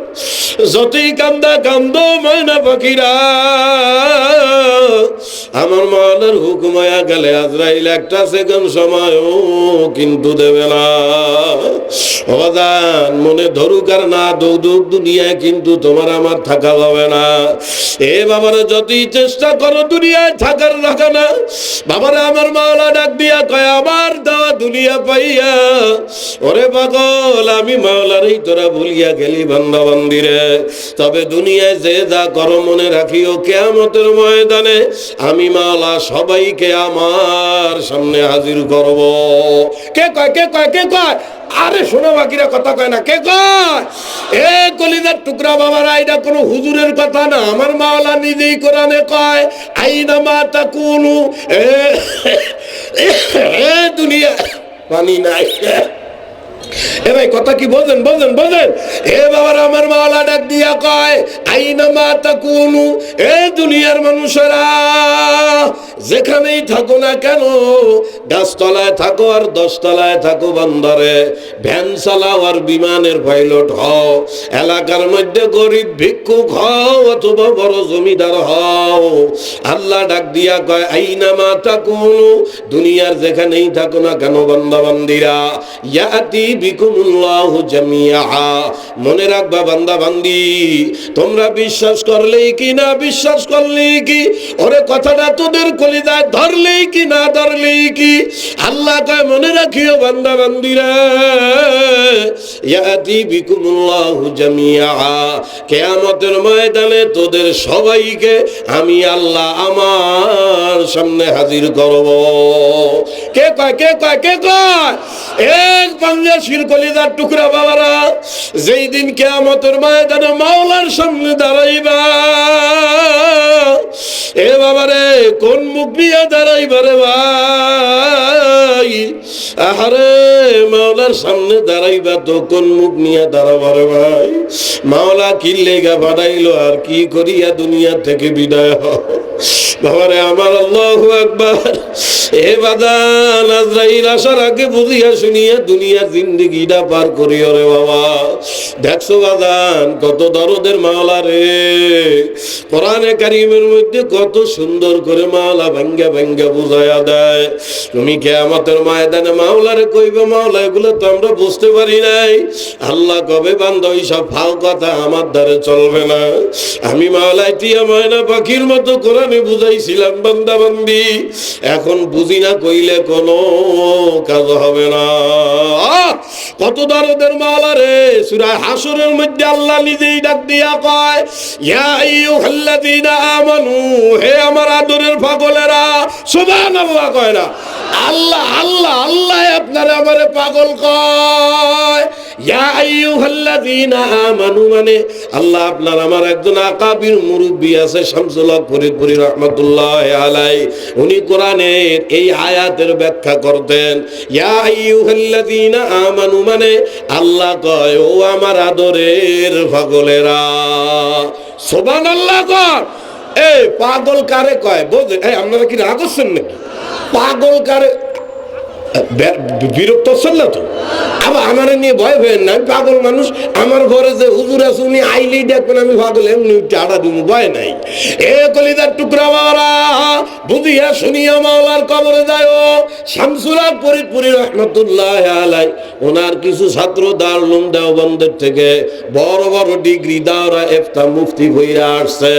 যতই কান্দা কান্দ ময়না পাখিরা, আমার মাওলার হুকুম হইয়া গেলে আজরাইল 1 সেকেন্ড সময়ও কিন্তু দেবে না। অবাদান মনে ধরুক আর না ধরুক, দুনিয়ায় কিন্তু তোমার আমার থাকা যাবে না। এ বাবারা, যতই চেষ্টা করো দুনিয়ায় থাকার রাখা না, বাবারা আমার মাওলা ডাক দিয়া কয়, আমার দেওয়া দুনিয়া পাইয়া ওরে পাগল, আমি মাওলারই তোরা ভুলিয়া গেলি বান্দা বান্দিরে। তবে দুনিয়ায় যে যা করো মনে রাখিও, কিয়ামতের ময়দানে আমি মাওলা সবাইকে আমার সামনে হাজির করব। কে কয়, কে কয়, কে কয়? আরে শোনো বাকিরা কথা কয় না, কে কয়? এ কলিজার টুকরা বাবারা, এটা কোনো হুজুরের কথা না, আমার মাওলা নিজেই কোরআনে কয়, আইনা মা তাকুনু, দুনিয়া পানি নাই, এ ভাই কথা কি বোঝেন বোঝেন বোঝেন? এ বাবার আমার মাওলা ডাক দিয়া কয় আইনামা তাকুনু, এ দুনিয়ার মানুষেরা যেখানেই থাকো না কেন, গাছতলায় থাকো আর 10 তলায় থাকো বান্দারে, ভ্যান চালাও আর বিমানের পাইলট হও, এলাকার মধ্যে গরিব ভিক্ষুক হও অথবা বড় জমিদার হও, আল্লাহ ডাক দিয়া কয় আইনামা তাকুনু, দুনিয়ার যেখানেই থাকো না কেন বান্দা বান্দিরা, ইয়াতি বিকুমুল্লাহু জামিআ, মনে রাখবা বান্দা বান্দি, তোমরা বিশ্বাস করলেই কি না বিশ্বাস করলেই কি, ওরে কথাটা তোদের কলিজায় ধরলেই কি না ধরলেই কি, আল্লাহ কয় মনে রাখিও বান্দা বান্দিরা, ইয়াতি বিকুমুল্লাহু জামিআ, কিয়ামতের ময়দানে তোদের সবাইকে আমি আল্লাহ আমার সামনে হাজির করব। কে কয় কে কয় কে কয়? এক বাংলাদেশের কলিজার টুকরা বাবারা, যেই দিন কিয়ামতের ময়দানে মাওলার সামনে দাঁড়াইবা, এ বাবারে কোন মুখ নিয়ে দাঁড়াইবা রে ভাই? আহারে মাওলার সামনে দাঁড়াইবা তো কোন মুখ নিয়ে দাঁড়াবা রে ভাই? মাওলা কি লেগা বানাইলো আর কি করিয়া দুনিয়া থেকে বিদায় হয় বাবারে আমার? আল্লাহু আকবার। এ বাদান আজরাইল আসার আগে বুঝিয়া শুনিয়া দুনিয়ার জিন্দেগিটা পার করিও রে বাবা। দেখছো বাদান কত দরদের মাওলা রে, কোরআনে কারীমের মধ্যে কত সুন্দর করে মাওলা ভাঙ্গা ভাঙ্গা বুঝায়া দেয়। তুমি কিয়ামতের ময়দানে মাওলারে কইবে মাওলা এগুলো তো আমরা বুঝতে পারি নাই। আল্লাহ কবে বান্দা ওইসব ফাও কথা আমার দ্বারে চলবে না। আমি মাওলায় টিয়া ময়না পাখির মতো কোরআনে বুঝাইছিলাম বান্দা বান্দি, এখন বুঝি না কইলে কোনো কাজ হবে না। কত দরদের মাওলা রে। সূরা হাশরের মধ্যে আল্লাহ নিজেই ডাক দিয়া কয় ইয়া আইয়ুহাল্লাযীনা আমানু, হে আমার আদরের পাগলেরা। সুবহানাল্লাহ কয় না? আল্লাহ আল্লাহ আল্লাহ আপনারা আমারে পাগল কয়। ইয়া আইয়ুহাল্লাযীনা আমানু মানে আল্লাহ আপনার আমার একজন আকাবির মুরব্বী আছে শামসুল হক ফরিদপুরি রাহমাতুল্লাহ আলাইহি, উনি কোরআনের এই আয়াতের ব্যাখ্যা করতেন। ইয়া আইয়ুহাল্লাযীনা আমানু মানে আল্লাহ কয় ও আমার আদরের পাগলেরা। সুবহানাল্লাহ কর। এই পাগল কারে কয় বোঝেন? এই আপনারা কি রাগ করছেন নাকি? পাগল কারে? বিরক্ত হচ্ছেন না তো? আবার আমার নিয়ে ভয় পেয়েন না, আমি পাগল মানুষ। আমার ঘরে যে হুজুর আছে উনি আইলেই দেখবেন আমি পাগল, এমনি আড়া দিব, ভয় নাই। এ কলিজার টুকরা বাবারা, বুঝিয়া শুনিয়া মাওলার কবরে যায় শামসুল হক ফরিদপুরি রাহমাতুল্লাহ আলাইহি, ওনার কিছু ছাত্র দারুল দেওবন্দের থেকে বড় বড় ডিগ্রি দাওরা ইফতা মুফতি হইয়া আসছে।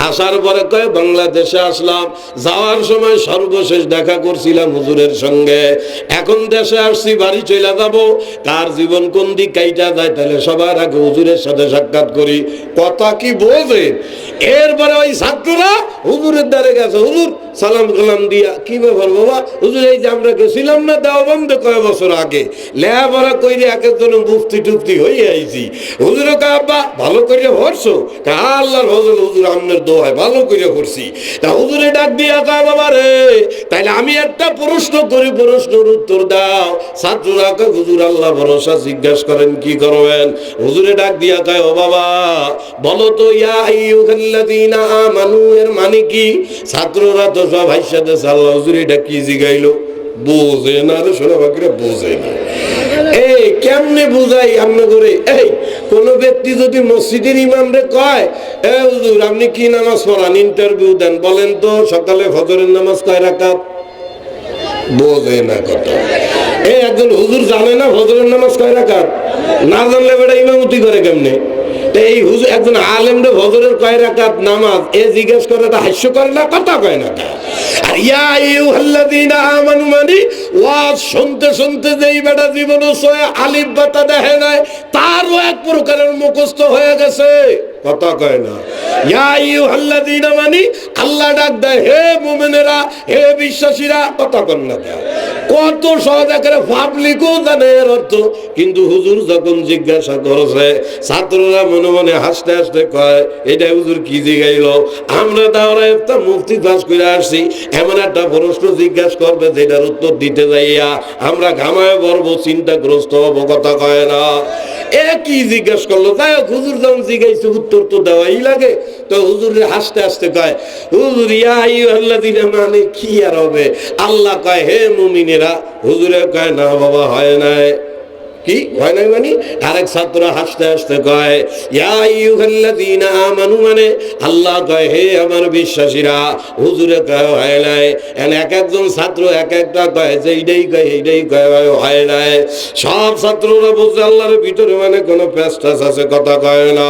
আসার পরে কয় বাংলাদেশে আসলাম, যাওয়ার সময় সর্বশেষ দেখা করছিলাম হুজুরের সঙ্গে, এখন দেশে আসছি বাড়ি চলে যাব, কার জীবন কোন দিক কাইটা যায় তাহলে সবার আগে হুজুরের সাথে সাক্ষাৎ করি। কথা কি বোঝেন? এরপরে ওই ছাত্ররা হুজুরের দ্বারে গেছে, হুজুর সালাম কালাম দিয়া কি ব্যাপার বাবা? হুজুর এই যে আমরা গেছিলাম না দেওবন্দে কয়েক বছর আগে, লেখাপড়া কইরে এক একজন মুফতি টুফতি হয়ে আইছি। হুজুরে কয় আব্বা ভালো করে পড়ছো? আল্লাহর ফজল হুজুর আপনার দোয়ায় ভালো করে পড়ছি। তা হুজুরে ডাক দিয়া কয় বাবা রে তাইলে আমি একটা প্রশ্ন করি, প্রশ্নের উত্তর দাও। ছাত্ররা কয় হুজুর আল্লাহ ভরসা, জিজ্ঞাসা করেন কি করবেন? হুজুরে ডাক দিয়া কয় ও বাবা বলো তো ইয়া আইয়ুহাল্লাযীনা আমানু এর মানে কি? ছাত্ররা তো সব হাইসাতে আল্লাহ হুজুর এটা কি জিগাইলো? বোঝে না রে সোনা বাকিরা, বোঝে না। এই কেমনে বুঝাই আমনে করে? এই কোন ব্যক্তি যদি মসজিদের ইমামরে কয় এ হুজুর আপনি কি নামাজ পড়ান, ইন্টারভিউ দেন, বলেন তো সকালে ফজরের নামাজ কয় রাকাত? বোঝে না কথা। এই একজন হুজুর জানে না ফজরের নামাজ কয় রাকাত? না জানলে বেটা ইমামতি করে কেমনে? এই হুজুর একজন আলেম রে ফজরের কয় রাকাত নামাজ এ জিজ্ঞেস করে, হাস্য করে না, কথা কয় না। আর ইয়া আইয়ুহাল্লাযীনা আমানু মানে ওয়াজ শুনতে শুনতে যেই বেটা জীবনে সয়ে আলিফ বাতা দেখে নাই তারও এক প্রকারের মুখস্থ হয়ে গেছে, কথা কয় না। ইয়া আইয়ুহাল্লাযীনা মানে আল্লাহ ডাক দেয় হে মুমিনেরা, হে বিশ্বাসীরা, কথা কন না। কত সহজ করে পাবলিকও জানে এর অর্থ, কিন্তু হুজুর যখন জিজ্ঞাসা করছে ছাত্ররা মনে মনে হাসতে হাসতে কয় এটা হুজুর কি জিগাইলো। আমরা তাহলে একটা মুফতি পাস করে আসছি, এমন একটা প্রশ্ন জিজ্ঞাসা করবে যেটার উত্তর দিতে যাইয়া আমরা ঘামায় পড়বো, চিন্তাগ্রস্ত হবো, কথা কয় না। এ কি জিজ্ঞাসা করলো, তাই হুজুর যখন জিজ্ঞাসা উত্তর তো দেওয়াই লাগে। তো হুজুর হাসতে হাসতে কয় হুজুর ইয়া আইয়ুহাল্লাযীনা, মানে কি আর হবে? আল্লাহ কয় হে মুমিনেরা। হুজুরে কয় না বাবা হয় নাই। কি হয় নাই মানে? আরেক ছাত্র হাসতে হাসতে কয় ইয়া আইয়ুহাল্লাযীনা আমানু, মানে আল্লাহ কয় হে আমার বিশ্বাসীরা। হুজুরে কয় হয় নাই। এক একজন ছাত্র এক একটা কয় যে এইটাই কয় এইটাই কয় হয় নাই। সব ছাত্ররা বুঝছে আল্লাহর ভিতরে মানে কোনো পেস্টাস আছে, কথা কয় না।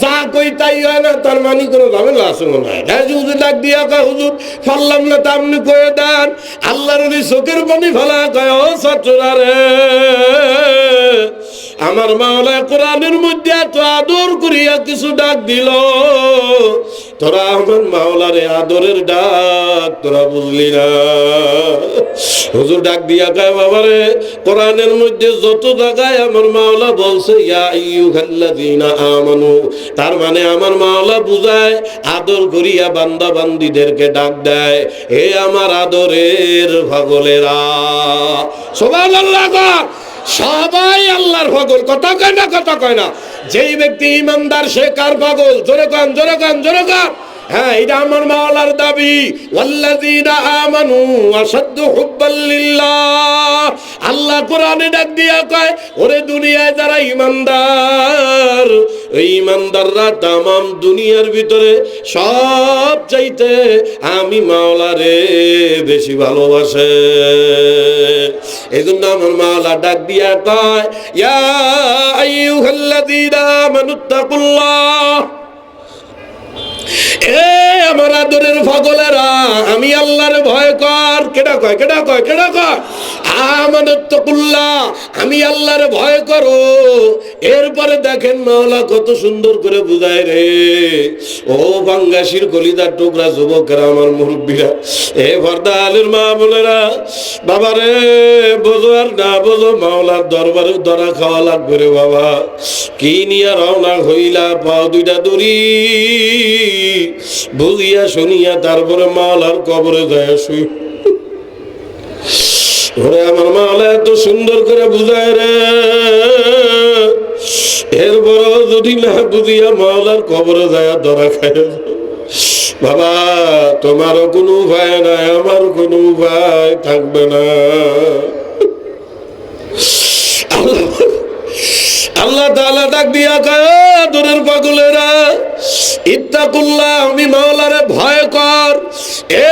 যা কই তাই হয় না, তার মানে কোনো ঝামেলা আছে মনে হয়। হুজুর ডাক দিয়া কয় হুজুর পারলাম না, তা আপনি কয়ে দেন। আল্লাহর চোখের পানি ফেলা কয় ও ছাত্ররা রে, আমার মাওলা কোরআনের মধ্যে এত আদর করিয়া কিছু ডাক দিল, তোরা আমার মাওলারে আদরের ডাক তোরা বুঝলি না। হুজুর ডাক দিয়া কয় বাবারে, কোরআনের মধ্যে যত জায়গায় আমার মাওলা বলছে ইয়া আইয়ুহাল্লাযীনা আমানু, তার মানে আমার মাওলা বুঝায় আদর করিয়া বান্দা বান্দীদেরকে ডাক দেয় হে আমার আদরের পাগলেরা। সুবহানাল্লাহ। সবাই আল্লাহর পাগল, কথা কয় না, কথা কয় না। যেই ব্যক্তি ইমানদার সে কার পাগল? জোরে কান, জোরে কান, জোরে কান। হ্যাঁ, এটা আমার মাওলার দাবি, ওয়াল্লাযীনা আমানু আশাদ্দু হুব্বাল লিল্লাহ। আল্লাহ কোরআনে ডাক দিয়া কয় ওরে দুনিয়ায় যারা ইমানদার, এই ইমানদাররা তামাম দুনিয়ার ভিতরে সব চাইতে আমি মাওলারে বেশি ভালোবাসে। এই জন্য আমার মাওলা ডাক দিয়া কয় ইয়া আইয়ুহাল্লাযীনা আমানুত্তাকুল্লাহ, এ আমার আদরের পাগলেরা, আমি আল্লাহর ভয় কর। কেডা কয়, কেডা কয়, কেডা কয়? আমানুত্তাকুল্লাহ, আমি আল্লাহর ভয় করো। এরপরে দেখেন মাওলা কত সুন্দর করে বুঝায় রে। ও বাঙ্গাসির কলিজার টুকরা যুবকেরা, আমার মুরব্বীরা, এ পর্দা আলের মা বোনেরা, বাবারে বোঝো আর না বোঝো মাওলার দরবারে ধরা খাওয়া লাগবে রে বাবা। কি নিয়ে রওনা হইলা, পাও দুইটা দড়ি বুঝিয়া শুনিয়া তারপরে মাওলার কবরে যায় শুই। ওরে আমার মাওলা এত সুন্দর করে বুঝায় রে, এরপরও যদি না বুঝিয়া মাওলার কবরে যায় ধরা খায়। বাবা তোমারও কোনো উপায় নাই, আমার কোনো উপায় থাকবে না। আল্লাহ তাআলা ডাক দিয়া কয় দূরের পাগলেরা, ইত্তাকুল্লাহ, আমি মাওলারে ভয় কর।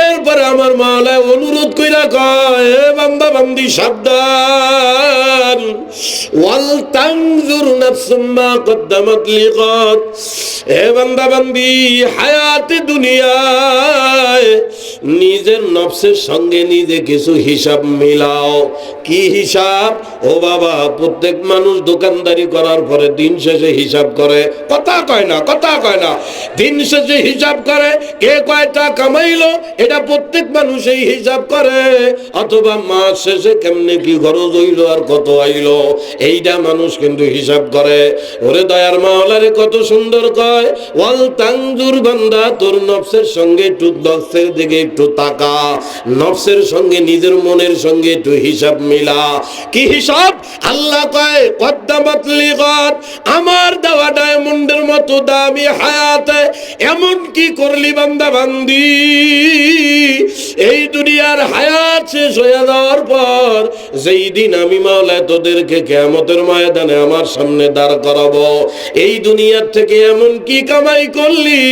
এরপরে আমার মাওলা অনুরোধ কইরা কয় হে বান্দা বান্দি সাবধান, ওয়াল তানজুর নাফসুম মা কদ্দামাত লিগাদ। হে বান্দা বান্দি, হায়াতে দুনিয়ায় নিজের নফসের সঙ্গে নিজে কিছু হিসাব মিলাও। কি হিসাব? ও বাবা, প্রত্যেক মানুষ দোকানদারি করার পরে দিন শেষে হিসাব করে, কথা কয় না, কথা কয় না। দিন শেষে হিসাব করে কে কয়টা কামাইলো, এটা প্রত্যেক মানুষ এই হিসাব করে। অথবা মাস শেষে কেমনে কি খরচ হইলো আর কত আইলো, এইটা মানুষ কিন্তু হিসাব করে। ওরে দয়ার মাওলারে কত সুন্দর কয়, ওয়াল তানজুর, বান্দা তোর নফসের সঙ্গে একটু, নফসের দিকে একটু তাকা, নফসের সঙ্গে নিজের মনের সঙ্গে একটু হিসাব মিলা। কি হিসাব? আল্লাহ কয় কদ্দামাত লিগাদ, আমার দেওয়া ডায়মন্ডের মতো দামি হায়াতে এমন কি করলি বান্দা বান্দি, এই দুনিয়ার হায়াত শেষ হয়ে যাওয়ার পর যেই দিন আমি মাওলা তোদেরকে কিয়ামতের ময়দানে আমার সামনে দাঁড় করাবো, এই দুনিয়ার থেকে এমন কি কামাই করলি,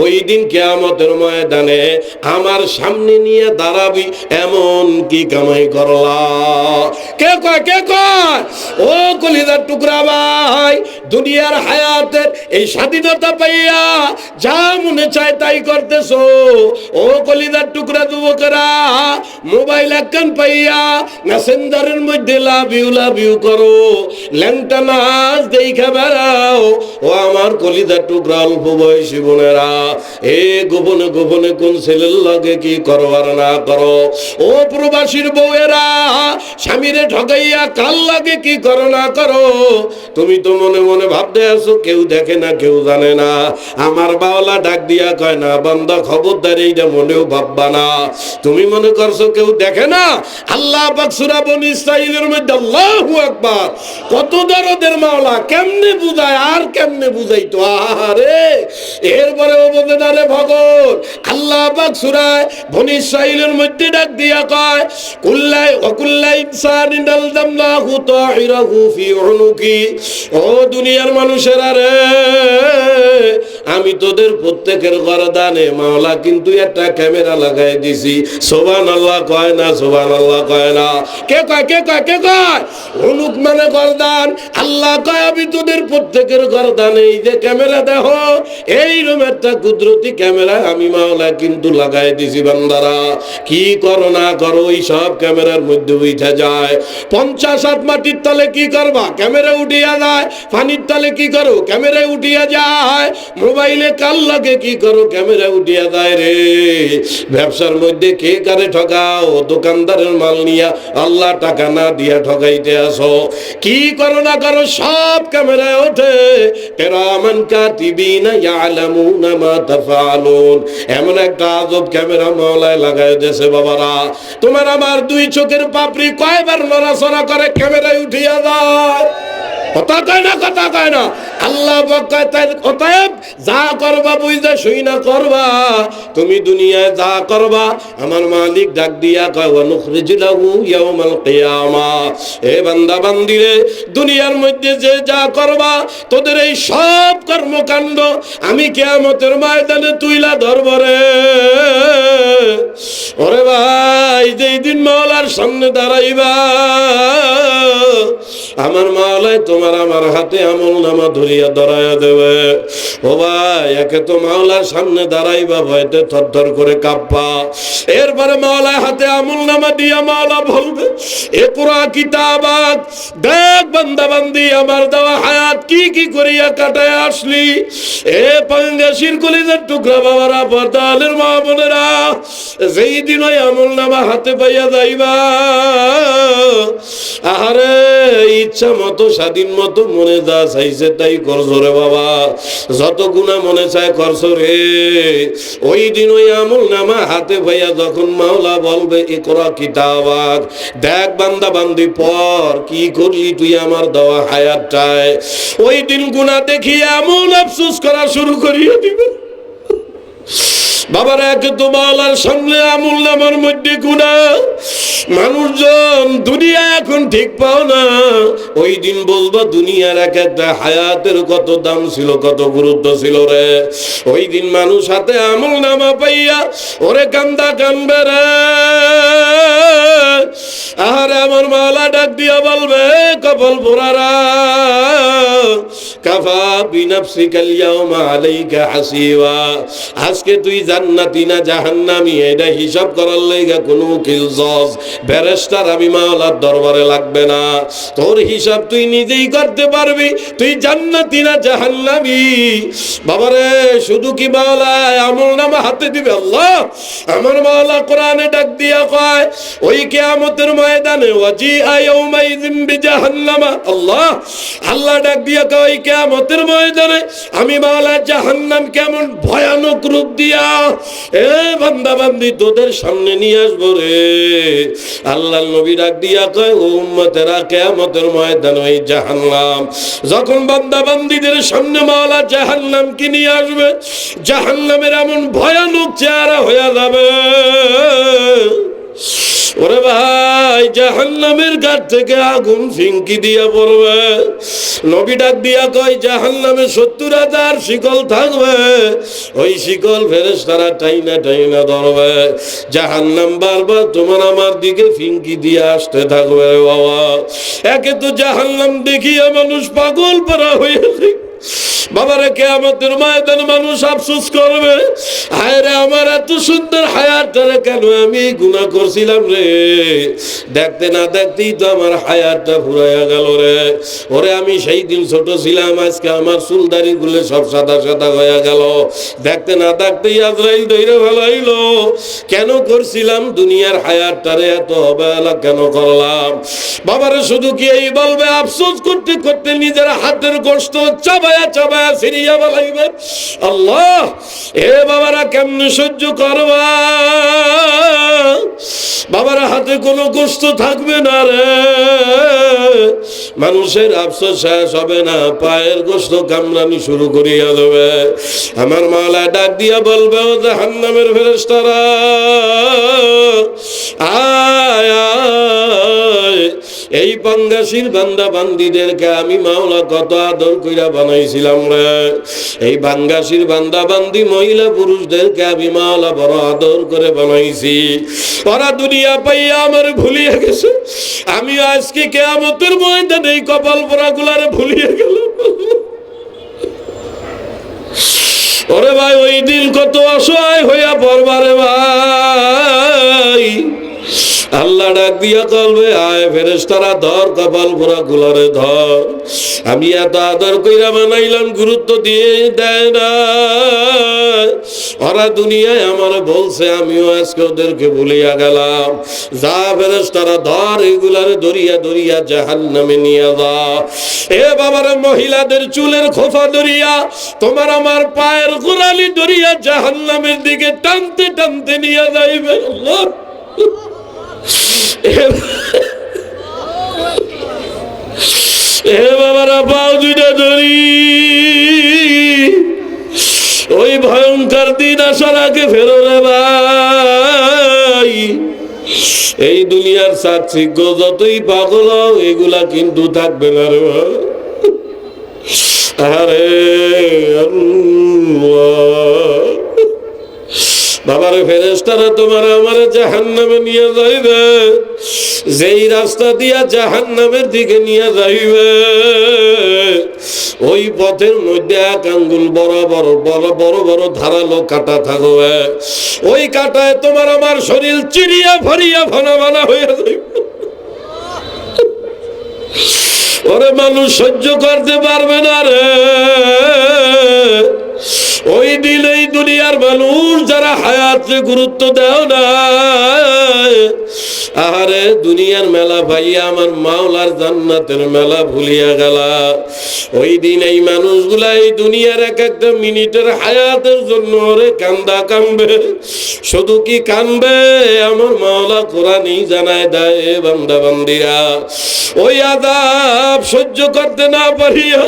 ওই দিন কিয়ামতের ময়দানে আমার সামনে নিয়ে দাঁড়াবি, এমন কি কামাই করলা। কে কয়, কে কয়? ও কলিজার টুকরা ভাই, দুনিয়ার হায়াতের এই স্বাধীনতা পাইয়া যা মনে চায় তাই করতেছো। ও কলিজার টুকরা যুবকেরা, মোবাইল একখান পাইয়া মেসেঞ্জারের মধ্যে লাভ ইউ করো, ল্যাংটা নাচ দেখা বেড়াও। ও আমার কলিজার টুকরা অল্প বয়সী বোনেরা, এ গোপনে গোপনে কোন ছেলের লগে কি করো আর না করো। ও প্রবাসীর বউয়েরা, স্বামীরে ঠকাইয়া কাল লাগে কি করো না করো। তুমি তো মনে মনে ভাবতে আছো কেউ দেখে না, কেউ জানে না। আমার বাওলা ডাক দিয়া কয় না বান্দা, খবরদার এইটা মনেও ভাববা না। তুমি মনে করছো কেউ দেখে না? আল্লাহ পাক সূরা বনী ইসরাঈলের মধ্যে আল্লাহু আকবার কত দরদের মাওলা, কেমনে বুঝায় আর কেমনে বুঝাইতো। আরে এরপরে ও বলে না রে ভগত, আল্লাহ পাক সূরা বনী ইসরাঈলের মধ্যে ডাক দিয়া কয় কুল্লা ইনসানিন আলজামনাহু তাহিরাহু ফি উনুকি। ও দুনিয়ার মানুষেরা রে, আমি তোদের প্রত্যেকের গরদানে মাওলা কিন্তু একটা ক্যামেরা লাগাই দিছি। সুবহানাল্লাহ কয় না? সুবহানাল্লাহ কয় না? কে কয় কে কয় কে কয়? উনুক মানে গরদান। আল্লাহ কয় আমি তোদের প্রত্যেকের গরদানে এই যে ক্যামেরা দেখো, এইরকম একটা কুদরতি ক্যামেরা আমি মাওলা কিন্তু লাগাই দিছি। বান্দারা কি করো না করো, ওই সব ক্যামেরার মধ্যে উঠে যায়। 50 হাত মাটির তলে কি করবা? ক্যামেরা উঠিয়া যায়। পানির তলে কি করো? ক্যামেরা উঠিয়া যায়। মোবাইলে কাল লাগে কি করো? ক্যামেরা উঠিয়া যায় রে। ব্যবসার মধ্যে কে কারে ঠকাও? দোকানদারের মাল নিয়া আল্লাহ টাকা না দিয়া ঠকাইতে আসো। কি করো না করো সব ক্যামেরায় ওঠে। কিরামান কাতিবিনা ইয়ালামুনা মা তাফআলুন। এমন একটা আজব ক্যামেরা মাওলায় লাগায় দেশে বাবারা। তোমার আমার দুই চোখের পাপড়ি কয়বার নড়াচড়া করে ক্যামেরায় উঠিয়া যায়। কথা কয় না? কথা কয় না? আল্লাহ বকায় তাই অতএব যা করবা বুঝা শুই না করবা। তুমি দুনিয়ায় যা করবা আমার মালিক ডাক দিয়া কয় ওয়া নুখরিজু লাহু ইয়াউমাল কিয়ামা। এ বান্দা বান্দিরে, দুনিয়ার মধ্যে যে যা করবা তোদের এই সব কর্মকাণ্ড আমি কিয়ামতের ময়দানে তুইলা ধরব রে। ওরে ভাই, যেই দিন মাওলার সামনে দাঁড়াইবা আমার মাওলায় তোমার আমার হাতে আমল নামা ধরিয়া ধরাইয়া দেবে। ও ভাই, একে তো মাওলার সামনে দাঁড়াইবা ভয়তে থরথর করে কাঁপবা। এরপরে মাওলার হাতে আমল নামা দিয়া মাওলা বলবে ইকরা কিতাবাক, দেখ বান্দা বান্দি আমার দেওয়া হায়াত কি কি করিয়া কাটায় আসলি। এ পাঙ্গাসির কলিজার টুকরা বাবারা, পর্দালের মা বোনেরা, যেই দিন ওই আমল নামা হাতে পাইয়া যাইবা, আহারে ইচ্ছা মতো স্বাধীন মতো মনে যা চাইছে তাই করছো রে বাবা। যত গুনাহ মনে চায় করছো রে। ওই দিন ওই আমল নামা হাতে পাইয়া যখন মাওলা বলবে ইকরা কিতাবাক, দেখ বান্দা বান্দি পর কি করলি তুই আমার দেওয়া হায়াতটায়। ওই দিন গুনাহ দেখিয়ে এমন আফসোস করা শুরু করিয়ে দিবে বাবার। একে তো মাওলার সামনে আমল নামার মধ্যে গুনাহ, মানুষজন দুনিয়া এখন ঠিক পাও না। ওই দিন বলবা দুনিয়ার এক একটা হায়াতের কত দাম ছিল, কত গুরুত্ব ছিল রে। ওই দিন মানুষ হাতে আমল নামা পাইয়া ওরে কান্দা কানবে রে। আহারে আমার মাওলা ডাক দিয়া বলবে কপাল পোড়ারা, কাফা বিনাফসিকাল ইয়াউমা আলাইকা হাসিবা। আজকে তুই জান্নাতি না জাহান্নামী এটা হিসাব করার লাইগা কোনো উকিল জজ ব্যারিস্টার আমি মাওলার দরবারে লাগবে না। তোর হিসাব তুই নিজেই করতে পারবি, তুই জান্নাতি না জাহান্নামী। বাবারে, শুধু কি মাওলা আমলনামা হাতে দিবে? আল্লাহ আমার মাওলা কোরআনে ডাক দিয়া কয় ওই কিয়ামতের ময়দানে ওয়াজিআ ইয়াউমাইযিন বিজাহান্নামা। আল্লাহ আল্লাহ ডাক দিয়া কয় ওই কিয়ামতের ময়দানে আমি মাওলা জাহান্নাম কেমন ভয়ানক রূপ দিয়া এ বান্দা বান্দি তোদের সামনে নিয়ে আসবো রে। আল্লাহর নবী ডাক দিয়া কয় ও উম্মতেরা, কিয়ামতের ময়দানে ওই জাহান্নাম যখন বান্দা বান্দিদের সামনে মাওলা জাহান্নাম কি নিয়ে আসবে, জাহান্নামের এমন ভয়ানক চেহারা হয়ে যাবে ওরে ভাই, জাহান্নামের গাছ থেকে আগুন ফিঙ্কি দিয়া পড়বে। নবী ডাক দিয়া কয় জাহান্নামে 70,000 শিকল থাকবে, ওই শিকল ফেরেশতারা টাইনা টাইনা ধরবে। জাহান্নাম বারবার তোমার আমার দিকে ফিঙ্কি দিয়ে আসতে থাকবে। বাবা, একে তো জাহান্নাম দেখিয়ে মানুষ পাগল পারা হয়েছে। বাবারে কিয়ামতের ময়দানে মানুষ আফসোস করবে, হায় রে আমার এত সুন্দর হায়াতটারে কেন আমি গুনাহ করছিলাম রে। দেখতে না দেখতেই তো আমার হায়াতটা ফুরাইয়া গেল রে। ওরে আমি সেই দিন ছোট ছিলাম, আজকে আমার চুলদারি গুলো সব সাদা সাদা হয়ে গেল। দেখতে না দেখতেই আজরাইল ধইরে ফেলাইলো। কেন করছিলাম দুনিয়ার হায়াতটারে এত অবহেলা কেন করলাম? বাবারে শুধু কি এই বলবে, আফসোস করতে করতে নিজের হাতের গোশত চাবায়া চাবায়া ছিঁড়িয়া ফেলাইবে। আল্লাহ, এ বাবারা কেমনে সহ্য করবা? বাবার হাতে কোনো কষ্ট থাকবে না রে। মানুষের আফসোস শেষ হবে না, পায়ের গোশত কামড়ানি শুরু করিয়া দেবে। আমার মাওলা ডাক দিয়া বলবে, ও জাহান্নামের ফেরেশতারা, আয় আয়। এই পাঙ্গাসির বান্দা বান্দিদেরকে আমি মাওলা কত আদর কইরা বানাইছিলাম রে। এই বাঙ্গাসির বান্দা বান্দি মহিলা পুরুষদেরকে আমি মাওলা বড় আদর করে বানাইছি। ওরা দুনিয়া পাইয়া আমার ভুলিয়ে গেছে, আমি আজকে কিয়ামতের ময়দানে এই কপাল পোড়া গুলারে ভুলিয়ে গেলাম। ওরে ভাই, ওই দিন কত অসহায় হইয়া পড়বারে ভাই। আল্লাহ ডাক দিয়া বলবে, আয় ফেরেশতারা ধর কপাল পোড়া গুলারে ধর। আমি এত আদর কইরা বানাইলাম, গুরুত্ব দিয়ে দেয় না। ওরা দুনিয়ায় আমার বলছে, আমিও আজকে ওদেরকে ভুলিয়া গেলাম। যা ফেরেশতারা ধর, এগুলারে দরিয়া দরিয়া জাহান্নামে নিয়ে যা। এ বাবার মহিলাদের চুলের খোফা দরিয়া, তোমার আমার পায়ের গোড়ালি দরিয়া জাহান্নামের দিকে টানতে টানতে নিয়ে যাইবে। আল্লাহ, এ বাবারা পাও দুইটা ধরি। ওই ভয়ঙ্কর দিন আসার আগে ফেরো রে ভাই। এই দুনিয়ার চাকচিক্য যতই পাগল হও, এগুলা কিন্তু থাকবে না রে ভাই। আরে আল্লাহ, বাবার ফেরেশতারা তোমার আমার জাহান্নামে নিয়ে যাইবে। যেই রাস্তা দিয়া জাহান্নামের দিকে নিয়ে যাইবে, ওই পথের মধ্যে এক আঙ্গুল বড় বড় বড় বড় বড় ধারালো কাঁটা থাকবে। ওই কাঁটায় তোমার আমার শরীর চিরিয়া ভরিয়া ভানা ভানা হয়ে যাইবে। ওরে মানুষ সহ্য করতে পারবে না রে। ওই দিন এই দুনিয়ার মানুষ যারা হায়াতে গুরুত্ব দেও না, আরে দুনিয়ার মেলা ভাইয়া আমার মাওলার জান্নাতের মেলা ভুলিয়া গেলা। ওই দিন এই মানুষগুলা এই দুনিয়ার এক একটা মিনিটের হায়াতের জন্য ওরে কান্দা কানবে। শুধু কি কানবে, আমার মাওলা কোরআনই জানায় দেয়, বান্দা বান্দিরা ওই আযাব সহ্য করতে না পারিয়া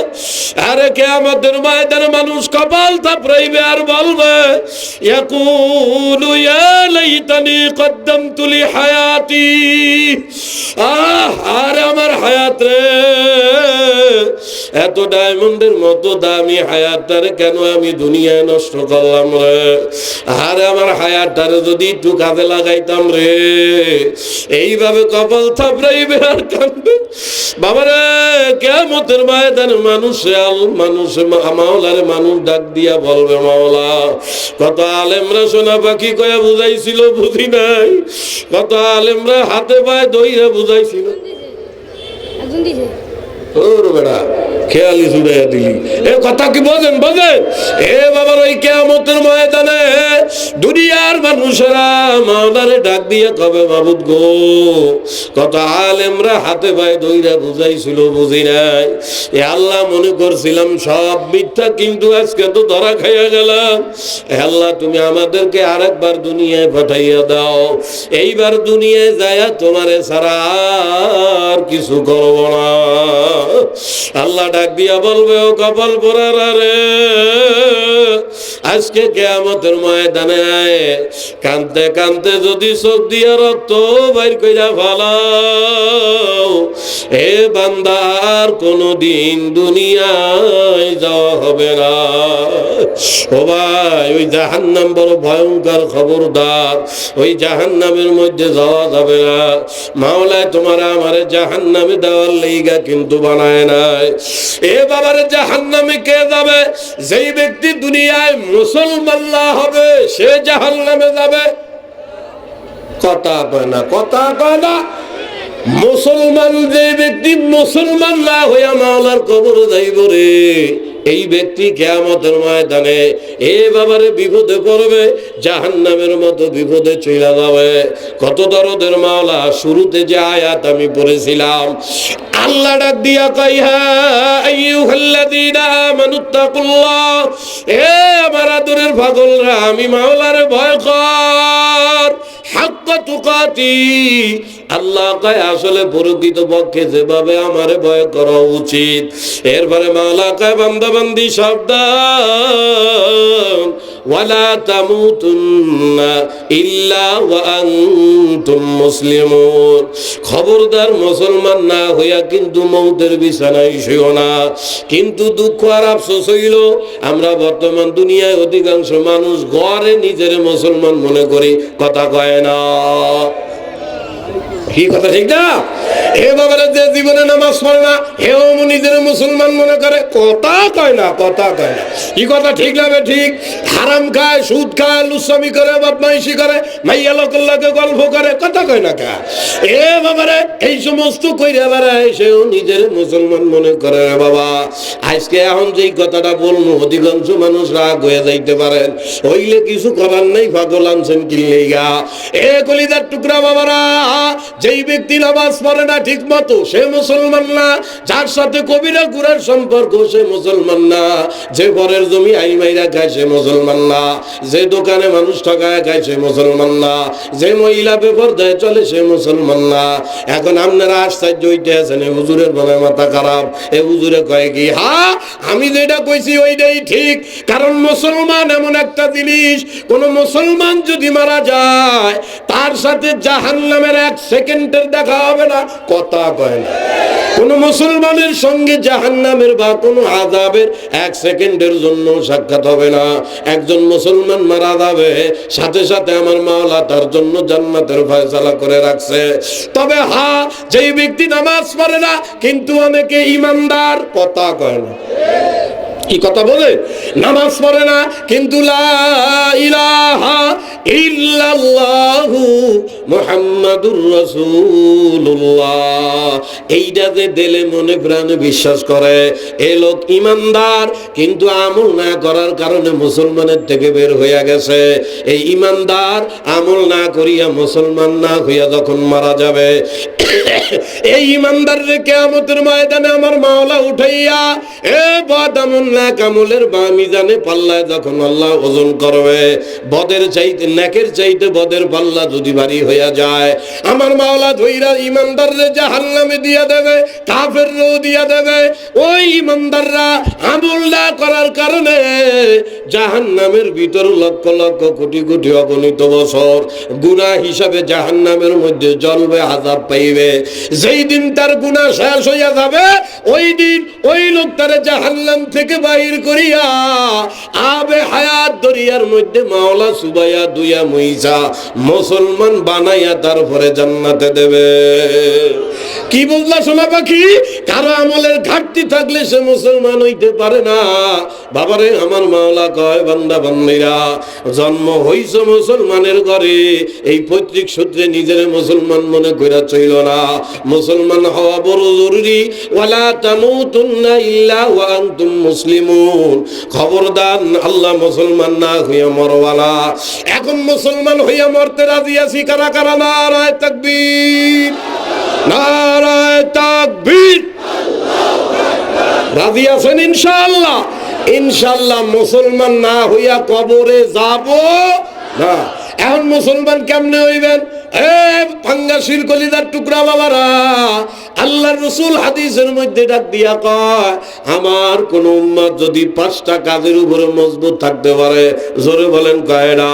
আরে কিয়ামতের ময়দানে মানুষ কপাল থাপড়াইবে আর বলবে, ইয়াকুলু ইয়া লাইতানি কদ্দামতু লি হায়াতি। আরে আমার হায়াত রে, এত ডায়মন্ডের মতো দামি হায়াতটারে কেন আমি দুনিয়ায় নষ্ট করলাম রে। আরে আমার হায়াতটারে যদি একটু কাজে লাগাইতাম রে। এইভাবে কপাল থাপড়াইবে আর কাঁদবে। বাবারে কিয়ামতের ময়দানে মানুষে মাওলারে মানুষ ডাক দিয়া বলবে, মাওলা কত আলেমরা সোনা পাখি কয়া বুঝাইছিল বুঝি নাই, কত আলেমরা হাতে পায়ে দইরা বুঝাইছিল। ওর বেড়া খেয়ালি ছুড়াইয়া দিলি, এ কথা কি বোঝেন? বোঝেন? এ বাবার ওই কিয়ামতের ময়দানে দুনিয়ার মানুষেরা মাওলারে ডাক দিয়ে কবে, মাবুদ গো কত আলেমরা হাতে পায়ে দইরা বুঝাইছিল বুঝি নাই। এ আল্লাহ মনে করছিলাম সব মিথ্যা, কিন্তু আজকে তো ধরা খাইয়া গেলাম। আল্লাহ তুমি আমাদেরকে আরেকবার দুনিয়ায় পাঠাইয়া দাও। এইবার দুনিয়ায় যায়া তোমারে ছাড়া আর কিছু করব না। আল্লাহ ডাক দিয়া বলবে, ও কপাল পোড়ারা রে, আজকে কিয়ামতের ময়দানে নেয়, কানতে কানতে যদি চোখ দিয়া রক্ত বাইর কইরা ফেলাও, এ বান্দার কোনদিন দুনিয়ায় যাওয়া হবে না। ও ভাই, ওই জাহান্নাম বড় ভয়ঙ্কর, খবরদার ওই জাহান্নামের মধ্যে যাওয়া যাবে না। মাওলায় তোমার আমারে জাহান্নামে দেওয়ার লাইগা কিন্তু বানায় নাই। এ বাবারে জাহান্নামে কে যাবে? যেই ব্যক্তি দুনিয়ায় মুসলমান না হবে সে জাহান্নামে যাবে। কথা কয় না, কথা কয় না। মুসলমান যে ব্যক্তি মুসলমান না হইয়া মাওলার কবরে যাইব রে, এই ব্যক্তি কিয়ামতের ময়দানে এ বাবারে বিপদে পড়বে, জাহান্নামের মতো বিপদে চলে যাবে। কত দরদের মাওলা। শুরুতে যে আয়াত আমি পড়েছিলাম, আল্লাহ ডাক দিয়া কয়, হা আইয়ুহাল্লাযীনা আমানুত্তাকুল্লাহ, এ আমার আদরের পাগলরা, আমি মাওলারে ভয় কর, হাক্কা তুকাতি। আল্লাহ কয় আসলে প্রকৃত পক্ষে যেভাবে আমারে ভয় করা উচিত। এরপরে মাওলা কয়, বান্দা বান্দি সাবধান, ওয়ালা তামুতুন্না ইল্লা ওয়া আনতুম মুসলিমুন। খবরদার মুসলমান না হইয়া কিন্তু মৌতের বিছানায় শুইও না। কিন্তু দুঃখ আর আফসোস হইল, আমরা বর্তমান দুনিয়ায় অধিকাংশ মানুষ ঘরে নিজের মুসলমান মনে করি, কথা কয় না। কি কথা ঠিক না? এ বাবারা যে জীবনে নামাজ পড়ে না হেও নিজের মুসলমান মনে করে, কথা কয় না, কথা কয় না। কি কথা ঠিক না? ঠিক। হারাম খায়, সুদ খায়, লুচ্ছামি করে, বদমাইশি করে, মাইয়া লোকের লাগে গল্প করে, কথা কয় না কা? এ বাবারে এই সমস্ত কইরা বেড়ায়, সেও নিজের মুসলমান মনে করে। বাবা আজকে এখন যেই কথাটা বলবো অধিকাংশ মানুষ রাগ হয়ে যাইতে পারেন, হইলে কিছু করার নেই, পাগল আনছেন কিল্লেগা। এ কলিদার টুকরা বাবারা, যেই ব্যক্তি নামাজ পড়ে না ঠিক মতো সে মুসলমান না। যার সাথে কবিরা গুরার সম্পর্ক সে মুসলমান না। যে ঘরের জমি আইন মাইরা খায় সে মুসলমান না। যে দোকানে মানুষ ঠকায় খায় সে মুসলমান না। যে মহিলা বেপরদায় চলে সে মুসলমান না। এখন আপনারা আশ্চর্য হইতে আছেন, এ হুজুরের মনে মাথা খারাপ। এ হুজুরে কয় কি, হ্যাঁ আমি যেটা কইছি ওইটাই ঠিক। কারণ মুসলমান এমন একটা জিনিস, কোন মুসলমান যদি মারা যায় তার সাথে জাহান্নামের এক সেকেন্ডের দেখা হবে না, কথা কয় না। কোন মুসলমানের সঙ্গে জাহান্নামের বা কোন আযাবের এক সেকেন্ডের জন্য সাক্ষাৎ হবে না। একজন মুসলমান মারা যাবে, সাথে সাথে আমার মাওলা তার জন্য জান্নাতের ফয়সালা করে রাখছে। তবে হ্যাঁ, যেই ব্যক্তি নামাজ পড়ে না কিন্তু অনেকে ঈমানদার, কথা কয় না। কি কথা বলে? নামাজ পড়ে না কিন্তু লা ইলাহা ইল্লাল্লাহু মুহাম্মাদুর রাসূলুল্লাহ এইটা যে দিলে মনে প্রাণে বিশ্বাস করে, এ লোক ঈমানদার। কিন্তু আমল না করার কারণে মুসলমানের থেকে বের হয়ে গেছে। এই ঈমানদার আমল না করিয়া মুসলমান না হইয়া যখন মারা যাবে, এই ঈমানদাররে কিয়ামতের ময়দানে আমার মাওলা উঠাইয়া এ বদামুন না কামলের বা মিজানে পাল্লায় যখন আল্লাহ ওজন করবে, বদের চাইতে নেকের চাইতে বদের পাল্লা যদি ভারী হইয়া যায়, আমার মাওলা ধইরা ঈমানদাররে জাহান্নামে দিয়া দেবে, কাফেররেও দিয়া দেবে। ওই ঈমানদাররা আমল না করার কারণে জাহান্নামের ভিতর লক্ষ লক্ষ কোটি কোটি অগণিত বছর গুনাহ হিসাবে জাহান্নামের মধ্যে জ্বলবে, আযাব পাইবে। যেই দিন তার গুনাহ শেষ হইয়া যাবে, ওই দিন ওই লোকটারে জাহান্নাম থেকে বাহির করিয়া আবে হায়াত দরিয়ার মধ্যে মাওলা সুবাইয়া দুইয়া মুইসা মুসলমান বানাইয়া তারপরে জান্নাতে দেবে। কি বললা সোনা পাখি? কারো আমলের ঘাটতি থাকলে সে মুসলমান হইতে পারে না। বাবারে আমার মাওলা কয়, বান্দা বান্দিরা, জন্ম হইছ মুসলমানের ঘরে, এই পৈতৃক সূত্রে নিজের মুসলমান মনে কইরা চইল না। মুসলমান হওয়া বড় জরুরি। ওয়ালা তামুতুন্না ইল্লা ওয়া আনতুম মুসলিমুন। খবরদার আল্লাহ মুসলমান না হইয়া মরওয়ালা। এখন মুসলমান হইয়া মরতে রাজি আছি কারা কারা? নারায়ে তাকবীর, নারায়ে তাকবীর। রাজি আছেন ইনশাআল্লাহ? ইনশাআল্লাহ মুসলমান না হইয়া কবরে যাব না। এখন মুসলমান কেমনে হইবেন? পাঙ্গাসির কলিজার টুকরা বাবারা, আল্লাহর রাসূল হাদিসের মধ্যে ডাক দিয়া কয়, আমার কোন উম্মত যদি 5টা কাজের উপরে মজবুত থাকতে পারে, জোরে বলেন কয়টা?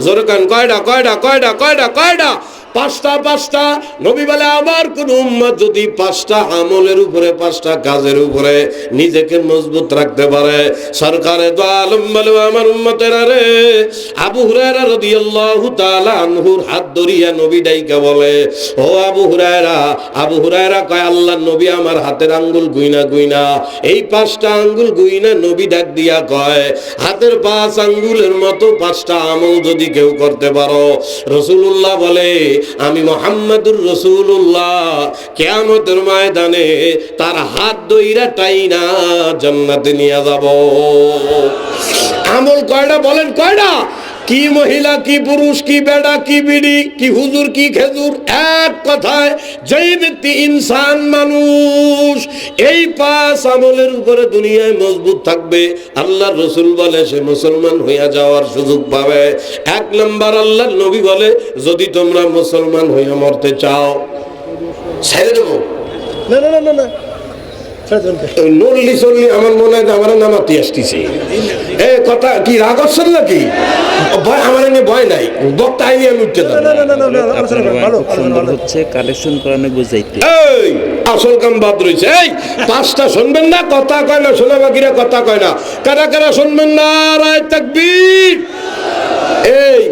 জোরে কান কয়টা? কয়টা? কয়টা? কয়টা? কয়টা? 5টা। নবী বলে আমার কোন উম্মত যদি 5টা আমলের উপরে, 5টা কাজের উপরে নিজেকে মজবুত রাখতে পারে, সরকারে দো আলম বলে আমার উম্মতেরা রে, আবু হুরায়রা রাদিয়াল্লাহু তাআলা আনহুর হাত ধরিয়া নবী ডাইকা বলে, ও আবু হুরায়রা। আবু হুরায়রা কয়, আল্লাহর নবী আমার হাতের আঙ্গুল গুইনা গুইনা এই 5টা আঙ্গুল গুইনা নবী ডাক দিয়া কয়, হাতের 5 আঙ্গুলের মতো 5টা আমল যদি কেউ করতে পারো, রাসূলুল্লাহ বলে আমি মুহাম্মাদুর রাসূলুল্লাহ কিয়ামতের ময়দানে তার হাত ধইরা টাইনা জান্নাতে নিয়ে যাব। আমল কয়টা বলেন? কয়টা? কি মহিলা, কি পুরুষ, কি বেড়া, কি বিড়ি, কি হুজুর, কি খেজুর, এক কথায় যেই ব্যক্তি ইনসান মানুষ এই 5 আমলের উপরে দুনিয়ায় মজবুত থাকবে, আল্লাহর রাসূল বলে সে মুসলমান হইয়া যাওয়ার সুযোগ পাবে। 1 নাম্বার আল্লাহর নবী বলে, যদি তোমরা মুসলমান হইয়া মরতে চাও, ছেড়ে দেবো না না না না নল্লি চল্লি আমার মনে হয় আমার নামাতে আসতেছে। কথা কি রাগ করছেন নাকি? ভয় আমার নিয়ে ভয় নাই, বক্তা আইনি আমি উঠতে হচ্ছে কালেকশন করানো বুঝাইতে। এই আসল কাম বাদ রয়েছে। এই 5টা শুনবেন না, কথা কয় না, শোনা বাকিরা কথা কয় না, কারা কারা শুনবেন না? নারায়ে তাকবীর। এই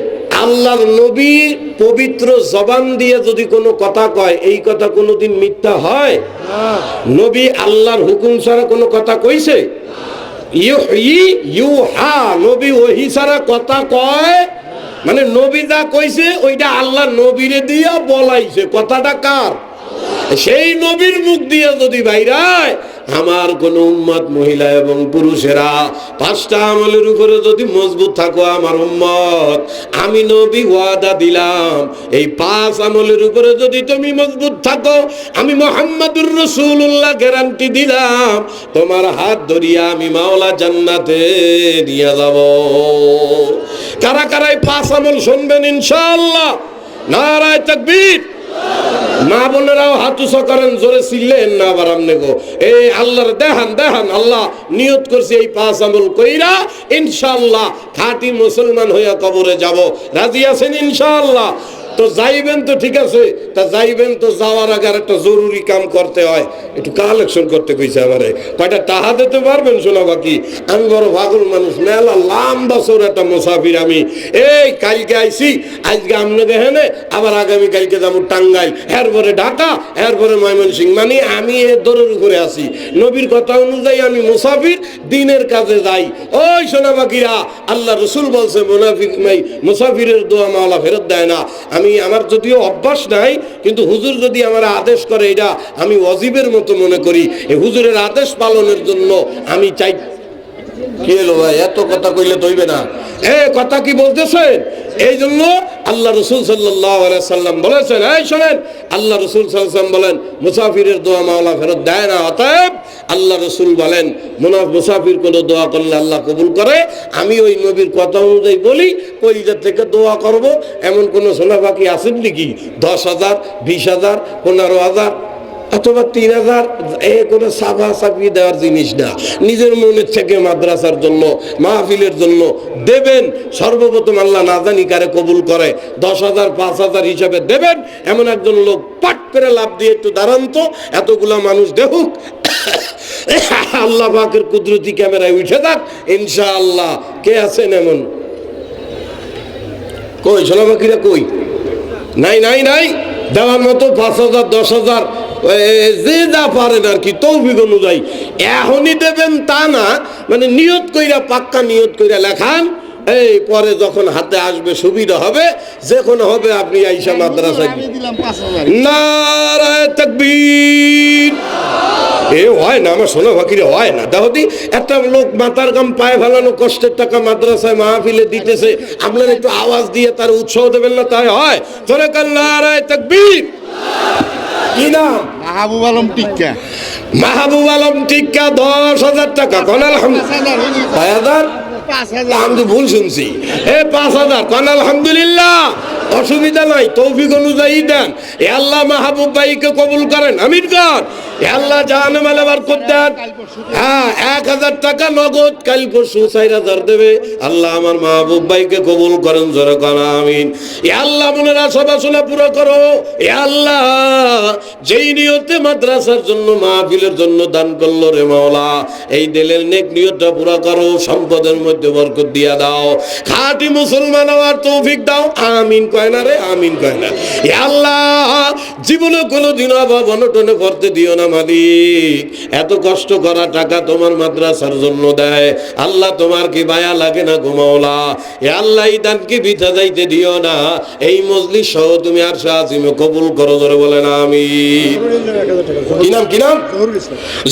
আল্লাহর নবী পবিত্র জবান দিয়ে যদি কোনো কথা কয়, এই কথা কোনোদিন মিথ্যা হয়? নবী আল্লাহর হুকুম ছাড়া কোনো কথা কইছে? ইউহা, নবী ওহী ছাড়া কথা কয়? মানে নবী যা কইছে ওইটা আল্লাহ নবীরে দিয়া বলাইছে। কথাটা কার? সেই নবীর মুখ দিয়ে যদি বাইরায়, আমার কোন উম্মত মহিলা এবং পুরুষেরা 5টা আমলের উপরে যদি মজবুত থাকো আমার উম্মত, আমি নবী ওয়াদা দিলাম এই 5 আমলের উপরে যদি তুমি মজবুত থাকো, আমি মুহাম্মাদুর রাসূলুল্লাহ গ্যারান্টি দিলাম তোমার হাত ধরিয়া আমি মাওলা জান্নাতে নিয়ে যাব। কারা কারা এই 5 আমল শুনবেন ইনশাআল্লাহ? নারায়ে তাকবীর। মা বোনেরাও হাত উঁচু করেন, জোরে চিল্লেন না আবার আমনে গো। এই আল্লাহর দেখান দেখান, আল্লাহ নিয়ত করছি এই 5 আমল কইরা ইনশাআল্লাহ খাঁটি মুসলমান হইয়া কবরে যাব। রাজি আছেন ইনশাআল্লাহ? তো যাইবেন তো ঠিক আছে, তা যাইবেন তো যাওয়ার আগে একটা জরুরি কাম করতে হয়, একটু কালেকশন করতে কইছে আমারে। কয়টা টাকা দিতে পারবেন? শোনা বাকি আমি বড় পাগল মানুষ, মেলা লম্বা বছর একটা মুসাফির আমি। এই কালকে আইছি, আজকে আমনে দেখেন, আবার আগামী কালকে যাবো টাঙ্গাইল, এরপরে ঢাকা, এরপরে ময়মনসিংহ। মানে আমি এ দরের উপরে আছি। নবীর কথা অনুযায়ী আমি মুসাফির, দিনের কাজে যাই। ওই শোনা বাকিরা, আল্লাহ রসুল বলছে মুসাফিরের দোয়া মাওলা ফেরত দেয় না। আমি আমার যদিও অভ্যাস নাই, কিন্তু হুজুর যদি আমার আদেশ করে এটা আমি ওয়াজিবের মতো মনে করি। এই হুজুরের আদেশ পালনের জন্য আমি চাই। কি হলো ভাই, এত কথা কইলে তৈবে না? কথা কি বলতেছেন? এই জন্য আল্লাহ রসুল সাল্লাল্লাহু আলাইহি সাল্লাম বলেছেন, এই শোনেন, আল্লাহ রসুল সাল্লাল্লাহু আলাইহি সাল্লাম বলেন মুসাফিরের দোয়া মাওলা ফেরত দেয় না। অতএব আল্লাহ রসুল বলেন মুসাফির কোনো দোয়া করলে আল্লাহ কবুল করে। আমি ওই নবীর কথা অনুযায়ী বলি, কলিজা থেকে দোয়া করব। এমন কোনো সোনা বাকি আছেন নাকি? 10,000, 20,000, 15,000 অথবা 3,000? কোনো সাফা সাফি দেওয়ার জিনিস না। নিজের মনের থেকে মাদ্রাসার জন্য, মাহফিলের জন্য দেবেন। সর্বপ্রথম আল্লাহ না জানি কারে কবুল করে, 10,000, 5,000 হিসাবে দেবেন। এমন একজন লোক পাট করে লাভ দিয়ে একটু দাঁড়ান তো, এতগুলা মানুষ দেখুক, আল্লাহ পাকের কুদরতি ক্যামেরায় উঠে যাক ইনশাআল্লাহ। কে আছেন এমন? কই সোনা বাকিরা কই? নাই নাই নাই, দেওয়ার মতো 5,000, 10,000 যে যা পারেন আর কি, তৌফিক অনুযায়ী। এখনই দেবেন তা না, মানে নিয়ত কইরা, পাক্কা নিয়ত কইরা লেখান। এই পরে যখন হাতে আসবে সুবিধা হবে, যে কোনো হবে আপনি আইসা মাদ্রাসায়। নারায়ে তাকবীর। এ হয় না আমার সোনা ফাঁকিরে, হয় না। দেখো একটা লোক মাথার গাম পায়ে ফেলানো কষ্টের টাকা মাদ্রাসায় মাহফিলে দিতেছে, আপনারা একটু আওয়াজ দিয়ে তার উৎসাহ দেবেন না? তাই হয়? জোরে কান নারায়ে তাকবীর। কি নাম? মাহবুব আলম টিক্কা। মাহবুব আলম টিক্কা 10,000 টাকা। কোন আলহামদুলিল্লাহ? আমি তো ভুল শুনছি। 5,000। কোন আলহামদুলিল্লাহ? অসুবিধা নাই, তৌফিক অনুযায়ী দেন। এ আল্লাহ মাহবুব ভাইকে কবুল করেন, আমিন কর। এ আল্লাহ জাহান্নামে বরকত দেন। হ্যাঁ, 1000 টাকা নগদ, কাল পরশু 4000 দেবে। আল্লাহ আমার মাহবুব ভাইকে কবুল করেন, জোরে কোন আমিন। এ আল্লাহ মনের আশা বাসনা পুরো করো। এ আল্লাহ যেই নিয়তে মাদ্রাসার জন্য, মাহফিলের জন্য দান করলো রে মাওলা, এই দিলের নেক নিয়তটা পুরো করো, সম্পদের মধ্যে বরকত দিয়া দাও, খাঁটি মুসলমান হওয়ার তৌফিক দাও। আমিন কয় না রে, আমিন কয় না। এ আল্লাহ জীবনে কোনোদিন অভাব অনটনে পড়তে দিও না মালিক। এত কষ্ট করা টাকা তোমার মাদ্রাসার জন্য দেয় আল্লাহ, তোমার কি মায়া লাগে না গো মাওলা? এ আল্লাহ এই দানকে বৃথা যাইতে দিও না। এই মজলিস সহ তুমি আরশে আজিমে কবুল করো, জোরে বলেন আমিন। কি নাম, কি নাম?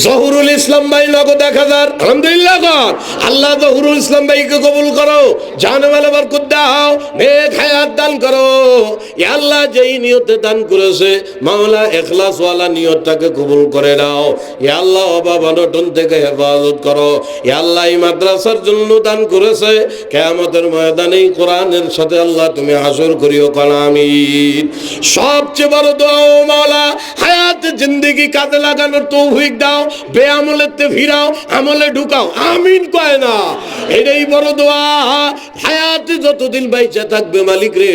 জহুরুল ইসলাম ভাই, নগদ 1000। আলহামদুলিল্লাহ কর। আল্লাহ জহুরুল ইসলাম ভাইকে কবুল করো, জানে বরকত দাও, নেক হায়াত দান করো। এ আল্লাহ যেই নিয়তে দান করেছে মাওলা, ইখলাস ওয়ালা নিয়তটাকে কবুল করে নাও। এ আল্লাহ অভাব অনটন থেকে হেফাজত করো। এ আল্লাহ এই মাদ্রাসার জন্য দান করেছে, কিয়ামতের ময়দানে কোরআনের সাথে আল্লাহ তুমি হাসর করিও, কোন আমিন। সবচেয়ে বড় দোয়া ও মাওলা, হায়াতে জিন্দেগি কাজে লাগানোর তৌফিক দাও, বেআমলেতে ফিরাও, আমলে ঢুকাও। আমিন কয় না? এটাই বড় দোয়া। হায়াতে যতদিন বাইচা থাকবে মালিক রে,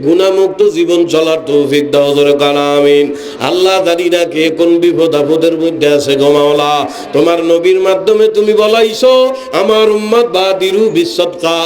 গুনাহমুক্ত জীবন চলার তৌফিক দাও, জোরে কোন আমিন। আল্লাহ জানি না কে কোন বিপদ আপদের মধ্যে আছে গো মাওলা, তোমার নবীর মাধ্যমে তুমি বলাইছো আমার উম্মত বাদিরু বিসদকা,